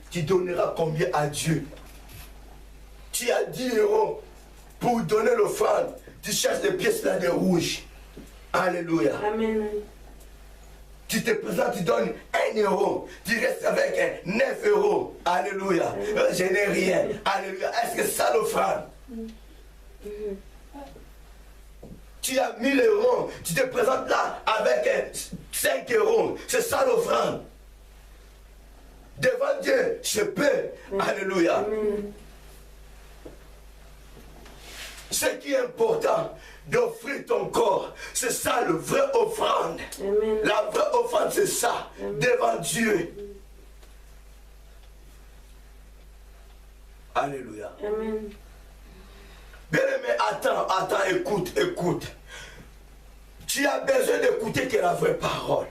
Tu donneras combien à Dieu? Tu as 10 € pour donner l'offrande. Tu cherches des pièces là de rouge. Alléluia. Amen. Tu te présentes, tu donnes 1 €. Tu restes avec 9 €. Alléluia. Je n'ai rien. Alléluia. Est-ce que c'est ça l'offrande? Tu as 1 000 €. Tu te présentes là avec 5 €. C'est ça l'offrande. Devant Dieu, je peux. Alléluia. Ce qui est important, d'offrir ton corps, c'est ça le vrai offrande. Amen. La vraie offrande, c'est ça. Amen. Devant Dieu. Alléluia. Amen. Bien-aimé, attends, écoute. Tu as besoin d'écouter que la vraie parole.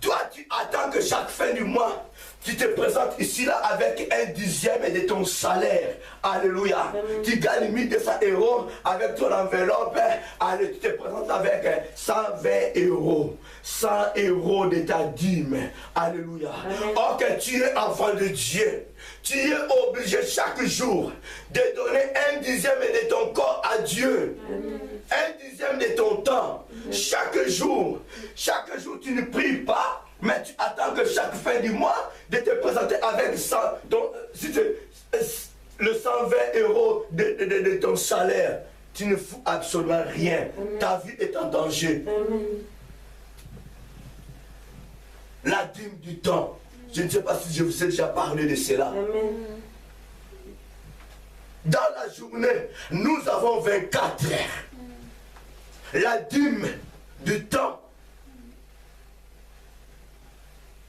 Toi, tu attends que chaque fin du mois, tu te présentes ici là avec 1/10 de ton salaire. Alléluia. Tu gagnes 1200 € avec ton enveloppe. Allez, tu te présentes avec 120 €. 100 € de ta dîme. Alléluia. Or que tu es enfant de Dieu. Tu es obligé chaque jour de donner 1/10 de ton corps à Dieu. 1/10 de ton temps. Chaque jour, tu ne pries pas, mais tu attends que chaque fin du mois de te présenter avec le 120 € de ton salaire. Tu ne fous absolument rien. Ta vie est en danger. La dîme du temps. Je ne sais pas si je vous ai déjà parlé de cela. Dans la journée, nous avons 24 heures. La dîme du temps.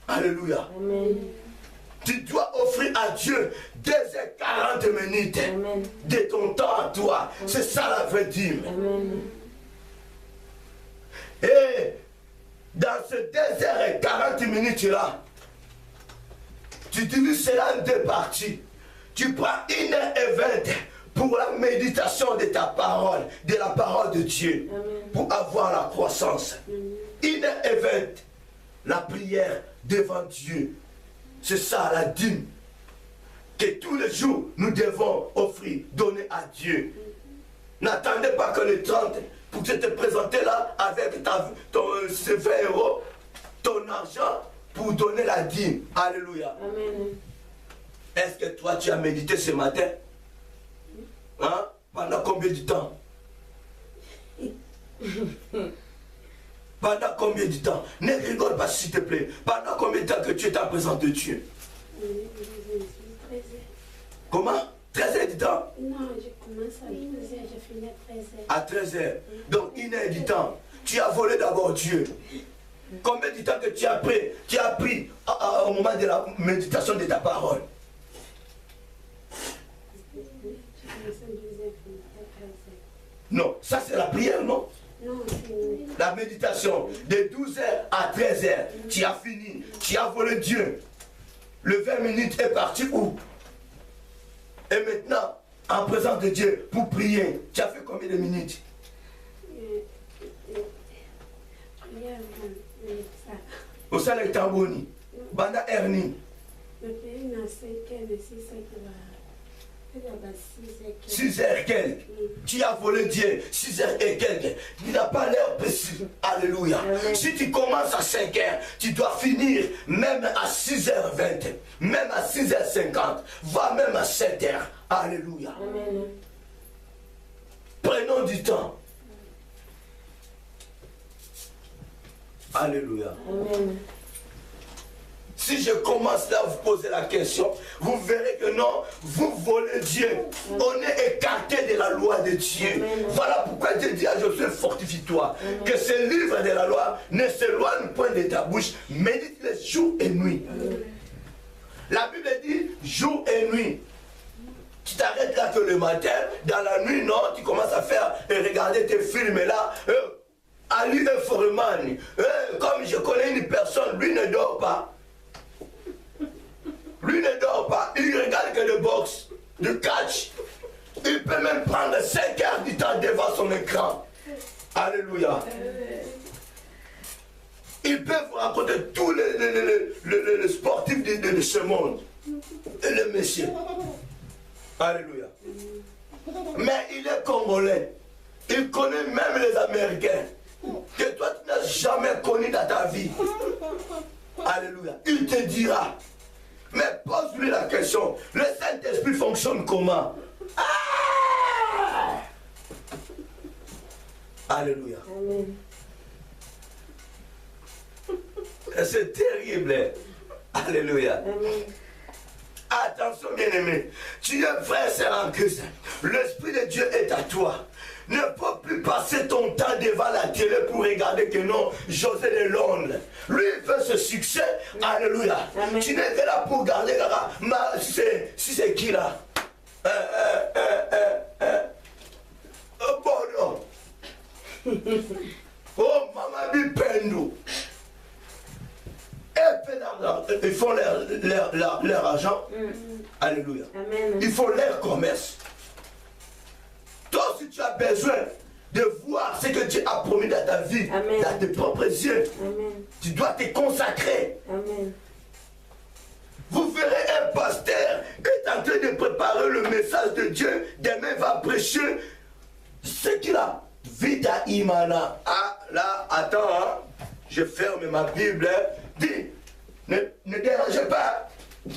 Alléluia. Amen. Tu dois offrir à Dieu 2h40 de ton temps à toi. C'est ça la vraie dîme. Amen. Et dans ces 2h40 là, tu divises cela en 2 parties. Tu prends 1h20 pour la méditation de ta parole, de la parole de Dieu. Amen. Pour avoir la croissance. 1h20, la prière devant Dieu. C'est ça la dîme que tous les jours nous devons offrir, donner à Dieu. N'attendez pas que le 30 pour te présenter là avec ces 20 €, ton argent pour donner la dîme. Alléluia. Amen. Est-ce que toi tu as médité ce matin? Hein? Pendant combien de temps? Pendant combien de temps? Ne rigole pas s'il te plaît. Pendant combien de temps que tu es en présence de Dieu? 13 heures. Comment? 13 heures du temps? Non, je commence à 12 heures, je finis à 13 heures. À 13 heures. Donc 1 heure du temps. Tu as volé d'abord Dieu. Combien de temps que tu as pris au moment de la méditation de ta parole? Non, ça c'est la prière, non? Non, c'est... La méditation de 12h à 13h, tu as fini, tu as volé Dieu. Le 20 minutes est parti où? Et maintenant, en présence de Dieu, pour prier, tu as fait combien de minutes? Au sein de Tamboni, Banda Erni. 6 heures quelques. Tu as volé Dieu 6 heures et quelques. Il n'a pas l'air précis. Alléluia. Amen. Si tu commences à 5 heures, tu dois finir même à 6h20, même à 6h50, va même à 7 heures. Alléluia. Amen. Prenons du temps. Alléluia. Amen. Si je commence là à vous poser la question, vous verrez que non, vous volez Dieu. On est écarté de la loi de Dieu. Amen. Voilà pourquoi Dieu dit à Josué, fortifie-toi. Que ce livre de la loi ne s'éloigne point de ta bouche. Médite-le jour et nuit. Amen. La Bible dit jour et nuit. Tu t'arrêtes là que le matin, dans la nuit, non, tu commences à faire et regarder tes films là. Ali Foreman, comme je connais une personne, lui ne dort pas. Lui ne dort pas, il regarde que le boxe, le catch. Il peut même prendre 5 heures du temps devant son écran. Alléluia. Il peut vous raconter tous les sportifs de ce monde. Et les messieurs. Alléluia. Mais il est congolais. Il connaît même les Américains. Que toi tu n'as jamais connu dans ta vie. Alléluia. Il te dira. Mais pose-lui la question. Le Saint-Esprit fonctionne comment? Ah! Alléluia. Amen. C'est terrible. Alléluia. Amen. Attention bien-aimé. Tu es frère, c'est en Christ. L'Esprit de Dieu est à toi. Ne peux plus passer ton temps devant la télé pour regarder que non, José de Londres. Lui, il fait ce succès. Alléluia. Amen. Tu n'es que là pour garder là. Si c'est qui là? Bon, non. Oh, maman, Bipendo. Ils font leur argent. Alléluia. Amen. Ils font leur commerce. Toi, si tu as besoin de voir ce que Dieu a promis dans ta vie, Amen. dans tes propres yeux, Amen. tu dois te consacrer. Amen. Vous verrez un pasteur qui est en train de préparer le message de Dieu. Demain va prêcher ce qu'il a. Vita Imana. Ah, là, attends, hein. Je ferme ma Bible. Hein. Dis, ne dérangez pas.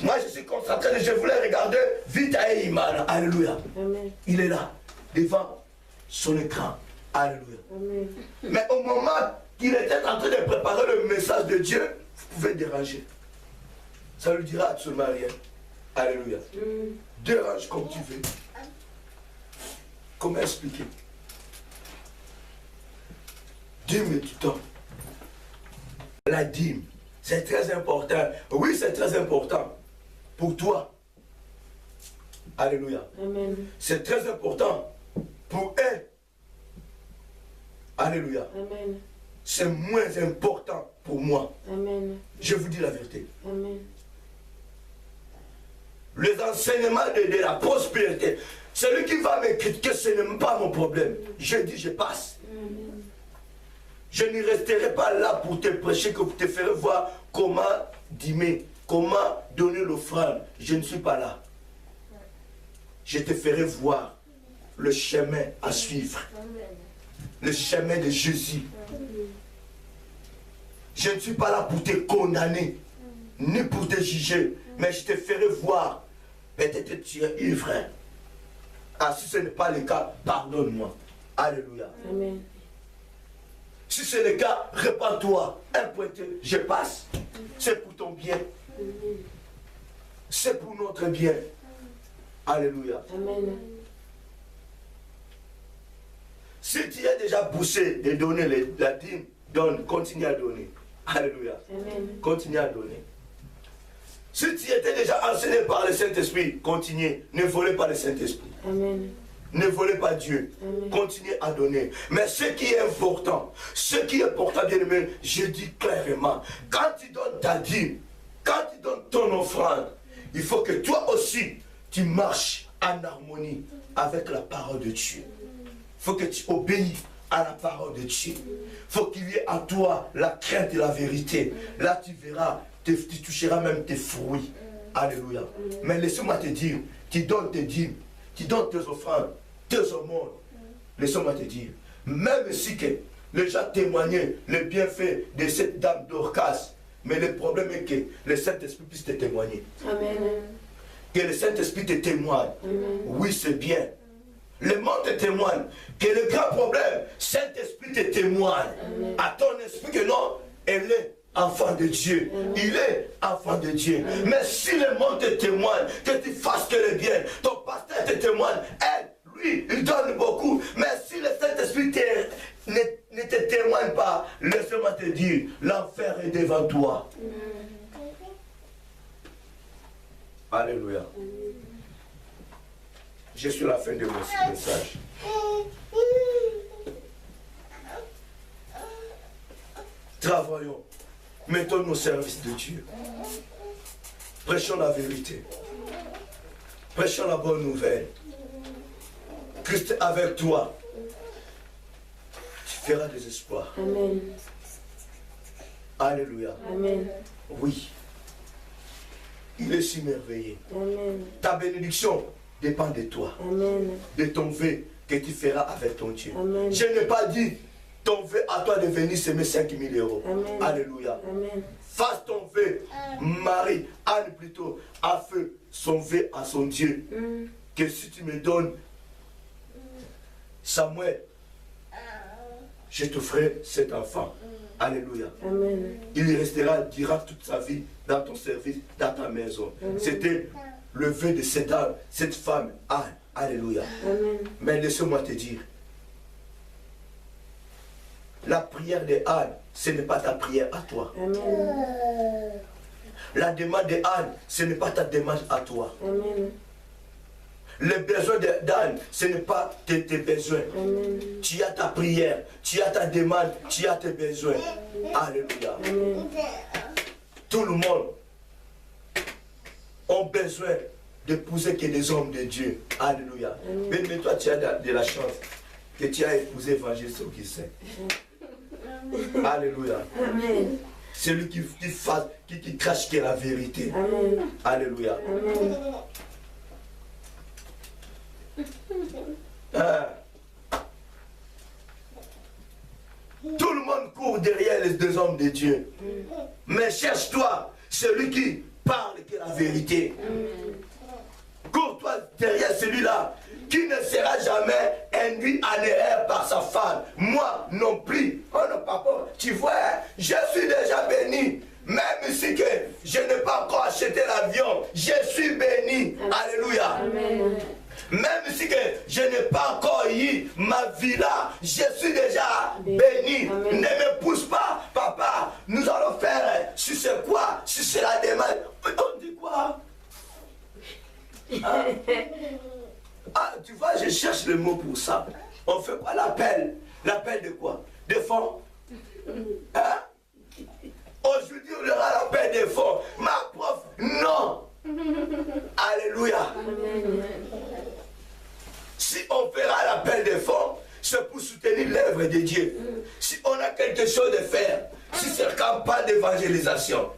Moi, je suis concentré. Je voulais regarder Vita Imana. Alléluia. Amen. Il est là, devant son écran. Alléluia. Amen. Mais au moment qu'il était en train de préparer le message de Dieu, vous pouvez déranger. Ça ne lui dira absolument rien. Alléluia. Dérange comme tu veux. Comment expliquer? Dîme du temps. La dîme, c'est très important. Oui, c'est très important pour toi. Alléluia. Amen. C'est très important pour elle. Alléluia. Amen. C'est moins important pour moi. Amen. Je vous dis la vérité. Amen. Les enseignements de la prospérité, celui qui va me critiquer, ce n'est pas mon problème. Je dis, je passe. Amen. Je ne resterai pas là pour te prêcher, que pour te faire voir comment dîmer, comment donner l'offrande. Je ne suis pas là. Je te ferai voir le chemin à suivre. Le chemin de Jésus. Je ne suis pas là pour te condamner, ni pour te juger, mais je te ferai voir. Peut-être tu es ivre. Ah, si ce n'est pas le cas, pardonne-moi. Alléluia. Amen. Si c'est le cas, répands-toi. Un pointeur, je passe. C'est pour ton bien. C'est pour notre bien. Alléluia. Amen. Si tu es déjà poussé de donner la dîme, donne, continue à donner. Alléluia. Amen. Continue à donner. Si tu étais déjà enseigné par le Saint-Esprit, continue. Ne volez pas le Saint-Esprit. Amen. Ne volez pas Dieu. Amen. Continuez à donner. Mais ce qui est important, bien aimé, je dis clairement, quand tu donnes ta dîme, quand tu donnes ton offrande, il faut que toi aussi, tu marches en harmonie avec la parole de Dieu. Il faut que tu obéis à la parole de Dieu. Il faut qu'il y ait en toi la crainte de la vérité. Là, tu verras, tu toucheras même tes fruits. Alléluia. Mais laisse-moi te dire, tu donnes tes dîmes, tu donnes tes offrandes, tes aumônes. Laisse-moi te dire, même si que les gens témoignaient le bienfait de cette dame Dorcas, mais le problème est que le Saint-Esprit puisse te témoigner. Amen. Que le Saint-Esprit te témoigne. Amen. Oui, c'est bien. Le monde te témoigne. Que le grand problème, Saint-Esprit te témoigne. Amen. À ton esprit que non, elle est enfant de Dieu. Amen. Il est enfant de Dieu. Mais si le monde te témoigne, que tu fasses que le bien, ton pasteur te témoigne, elle, lui, il donne beaucoup. Mais si le Saint-Esprit ne te témoigne pas, laisse-moi te dire, l'enfer est devant toi. Alléluia. Je suis à la fin de mon message. Travaillons. Mettons-nous au service de Dieu. Prêchons la vérité. Prêchons la bonne nouvelle. Christ est avec toi. Tu feras des espoirs. Amen. Alléluia. Amen. Oui. Il est si merveilleux. Amen. Ta bénédiction dépend de toi. Amen. De ton vœu que tu feras avec ton Dieu. Amen. Je n'ai pas dit ton vœu à toi de venir semer 5 000 euros. Amen. Alléluia. Amen. Fasse ton vœu. Marie, Anne plutôt, a fait son vœu à son Dieu. Que si tu me donnes Samuel, je te ferai cet enfant. Alléluia. Amen. Il restera, dira toute sa vie dans ton service, dans ta maison. C'était le vœu de cette âme, cette femme, Anne. Alléluia. Amen. Mais laisse-moi te dire, la prière de Anne, ce n'est pas ta prière à toi. Amen. La demande de Anne, ce n'est pas ta demande à toi. Amen. Les besoins d'Anne, ce n'est pas tes besoins. Amen. Tu as ta prière, tu as ta demande, tu as tes besoins. Alléluia. Amen. Tout le monde a besoin d'épouser que des hommes de Dieu. Alléluia. Mais toi, tu as de la chance que tu as épousé Évangéliste Augustin. Alléluia. Amen. C'est lui qui crache que la vérité. Amen. Alléluia. Amen. Tout le monde court derrière les deux hommes de Dieu. Mais cherche-toi celui qui parle que la vérité. Cours-toi derrière celui-là qui ne sera jamais induit en erreur par sa femme. Moi non plus. Oh non, papa, tu vois, hein, je suis déjà béni. Même si que je n'ai pas encore acheté l'avion, je suis béni. Alléluia. Amen. Même si que je n'ai pas encore eu ma villa, je suis déjà béni. Amen. Ne me pousse pas, papa. Nous allons faire, si c'est quoi, si c'est la demande. On dit quoi? Ah, tu vois, je cherche le mot pour ça. On ne fait pas l'appel. L'appel de quoi? De fonds. Hein? Aujourd'hui, on aura l'appel de fonds. Ma prof, non. Alléluia. Amen. Si on fera l'appel de fonds, c'est pour soutenir l'œuvre de Dieu. Si on a quelque chose de faire, si c'est une campagne d'évangélisation,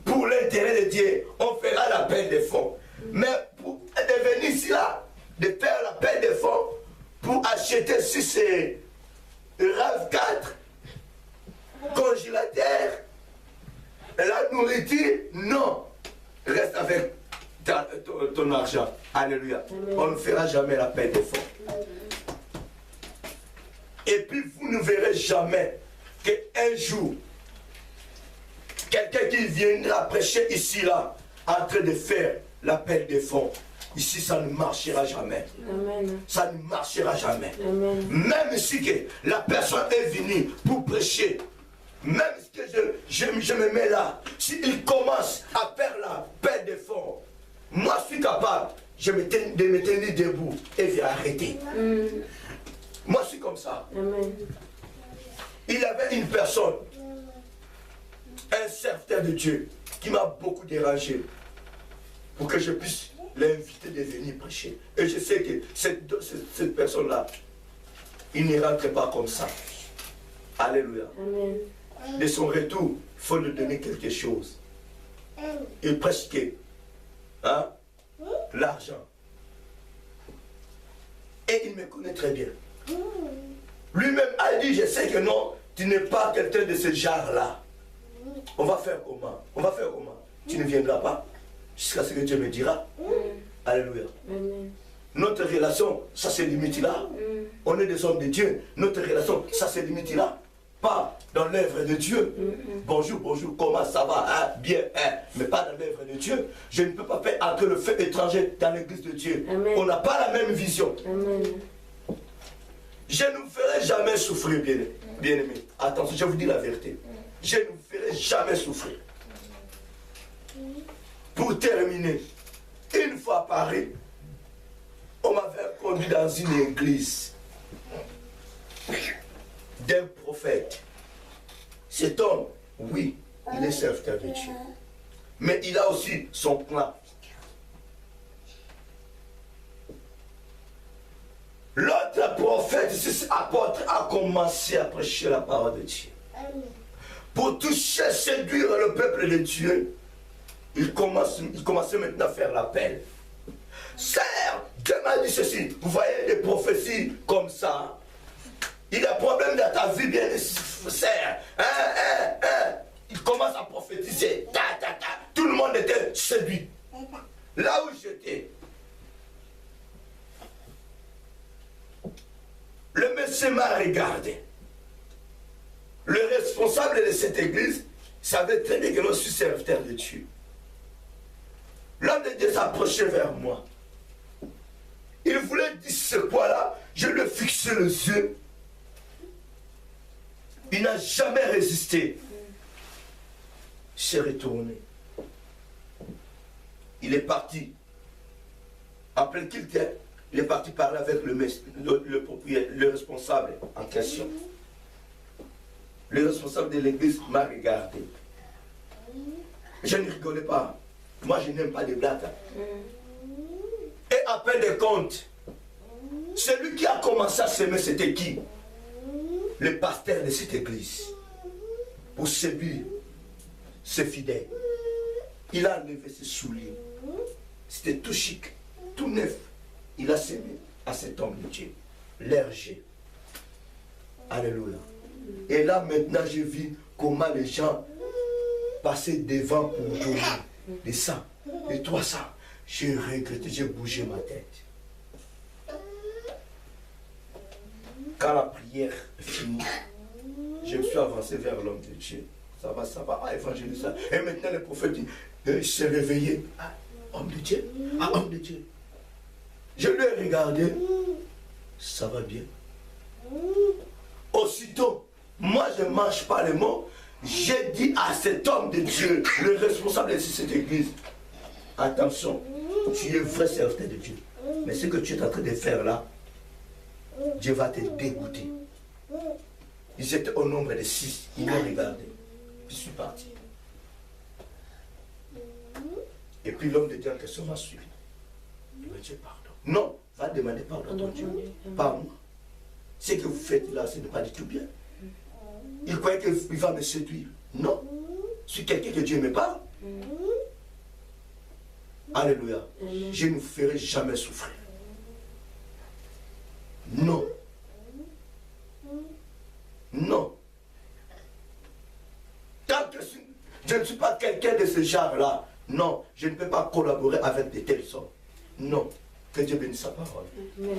pour l'intérêt de Dieu, on fera l'appel de fonds. Mais pour devenir ici là, de faire l'appel de fonds, pour acheter si c'est RAV4, congélateur, la nourriture, non. Reste avec ton argent. Alléluia. Amen. On ne fera jamais l'appel de fonds. Et puis vous ne verrez jamais qu'un jour, quelqu'un qui viendra prêcher ici là, en train de faire l'appel de fonds. Ici, ça ne marchera jamais. Amen. Ça ne marchera jamais. Amen. Même si que la personne est venue pour prêcher, même si que je me mets là, s'il commence à faire l'appel de fonds, moi je suis capable de me tenir debout et de arrêter. Moi je suis comme ça. Amen. Il y avait une personne, un serviteur de Dieu, qui m'a beaucoup dérangé pour que je puisse l'inviter de venir prêcher. Et je sais que cette personne-là, il ne rentre pas comme ça. Alléluia. Amen. De son retour, il faut lui donner quelque chose. Et presque, hein, l'argent. Et il me connaît très bien. Lui-même a dit, je sais que non, tu n'es pas quelqu'un de ce genre-là. On va faire comment? On va faire comment? Tu ne viendras pas jusqu'à ce que Dieu me dira. Alléluia. Amen. Notre relation, ça se limite là. On est des hommes de Dieu. Notre relation, ça se limite là. Pas dans l'œuvre de Dieu. Bonjour, bonjour, comment ça va? Hein? Bien, hein? Mais pas dans l'œuvre de Dieu. Je ne peux pas faire entrer le feu étranger dans l'église de Dieu. Amen. On n'a pas la même vision. Amen. Je ne vous ferai jamais souffrir, bien-aimé. Attention, je vous dis la vérité. Je ne vous ferai jamais souffrir. Pour terminer, une fois à Paris, on m'avait conduit dans une église d'un prophète. Cet homme, oui, il est serviteur de Dieu. Mais il a aussi son plan. L'autre prophète, cet apôtre, a commencé à prêcher la parole de Dieu. Pour toucher, séduire le peuple de Dieu, il commençait maintenant à faire l'appel. Sœur, Dieu m'a dit ceci. Vous voyez des prophéties comme ça. Il y a un problème dans ta vie, bien, sœur. Il commence à prophétiser. Tout le monde était séduit. Là où j'étais, le monsieur m'a regardé. Le responsable de cette église savait très bien que je suis serviteur de Dieu. L'homme de Dieu s'approchait vers moi. Il voulait dire ce quoi-là. Je lui ai fixé les yeux. Il n'a jamais résisté. Il s'est retourné. Il est parti. Après le culte, il est parti parler avec le responsable en question. Le responsable de l'église m'a regardé. Je ne rigolais pas. Moi, je n'aime pas les blagues. Et à peine de compte, celui qui a commencé à s'aimer, c'était qui? Le pasteur de cette église. Pour séduire ses fidèles. Il a enlevé ses souliers. C'était tout chic, tout neuf. Il a s'aimé à cet homme de Dieu. L'ergé. Alléluia. Et là, maintenant, je vis comment les gens passaient devant pour donner des sangs. Et toi, ça, j'ai regretté, j'ai bougé ma tête. Quand la prière est finie, je me suis avancé vers l'homme de Dieu. Ça va, évangéliser. Et maintenant, le prophète dit, il s'est réveillé. Ah, homme de Dieu, ah, homme de Dieu. Je lui ai regardé, ça va bien. Aussitôt, moi je ne mange pas les mots, j'ai dit à cet homme de Dieu, le responsable de cette église, attention, tu es vrai serviteur de Dieu. Mais ce que tu es en train de faire là, Dieu va te dégoûter. Ils étaient au nombre de 6. Ils m'ont regardé. Je suis parti. Et puis l'homme de Dieu en question m'a suivi. Il m'a dit pardon. Non, va demander pardon à ton Dieu. Pas moi. Ce que vous faites là, ce n'est pas du tout bien. Il croyait qu'il va me séduire. Non. Je suis quelqu'un que Dieu me parle. Alléluia. Je ne vous ferai jamais souffrir. Non. Non. Tant que je ne suis pas quelqu'un de ce genre-là, non, je ne peux pas collaborer avec de tels hommes. Non. Que Dieu bénisse sa parole. Amen.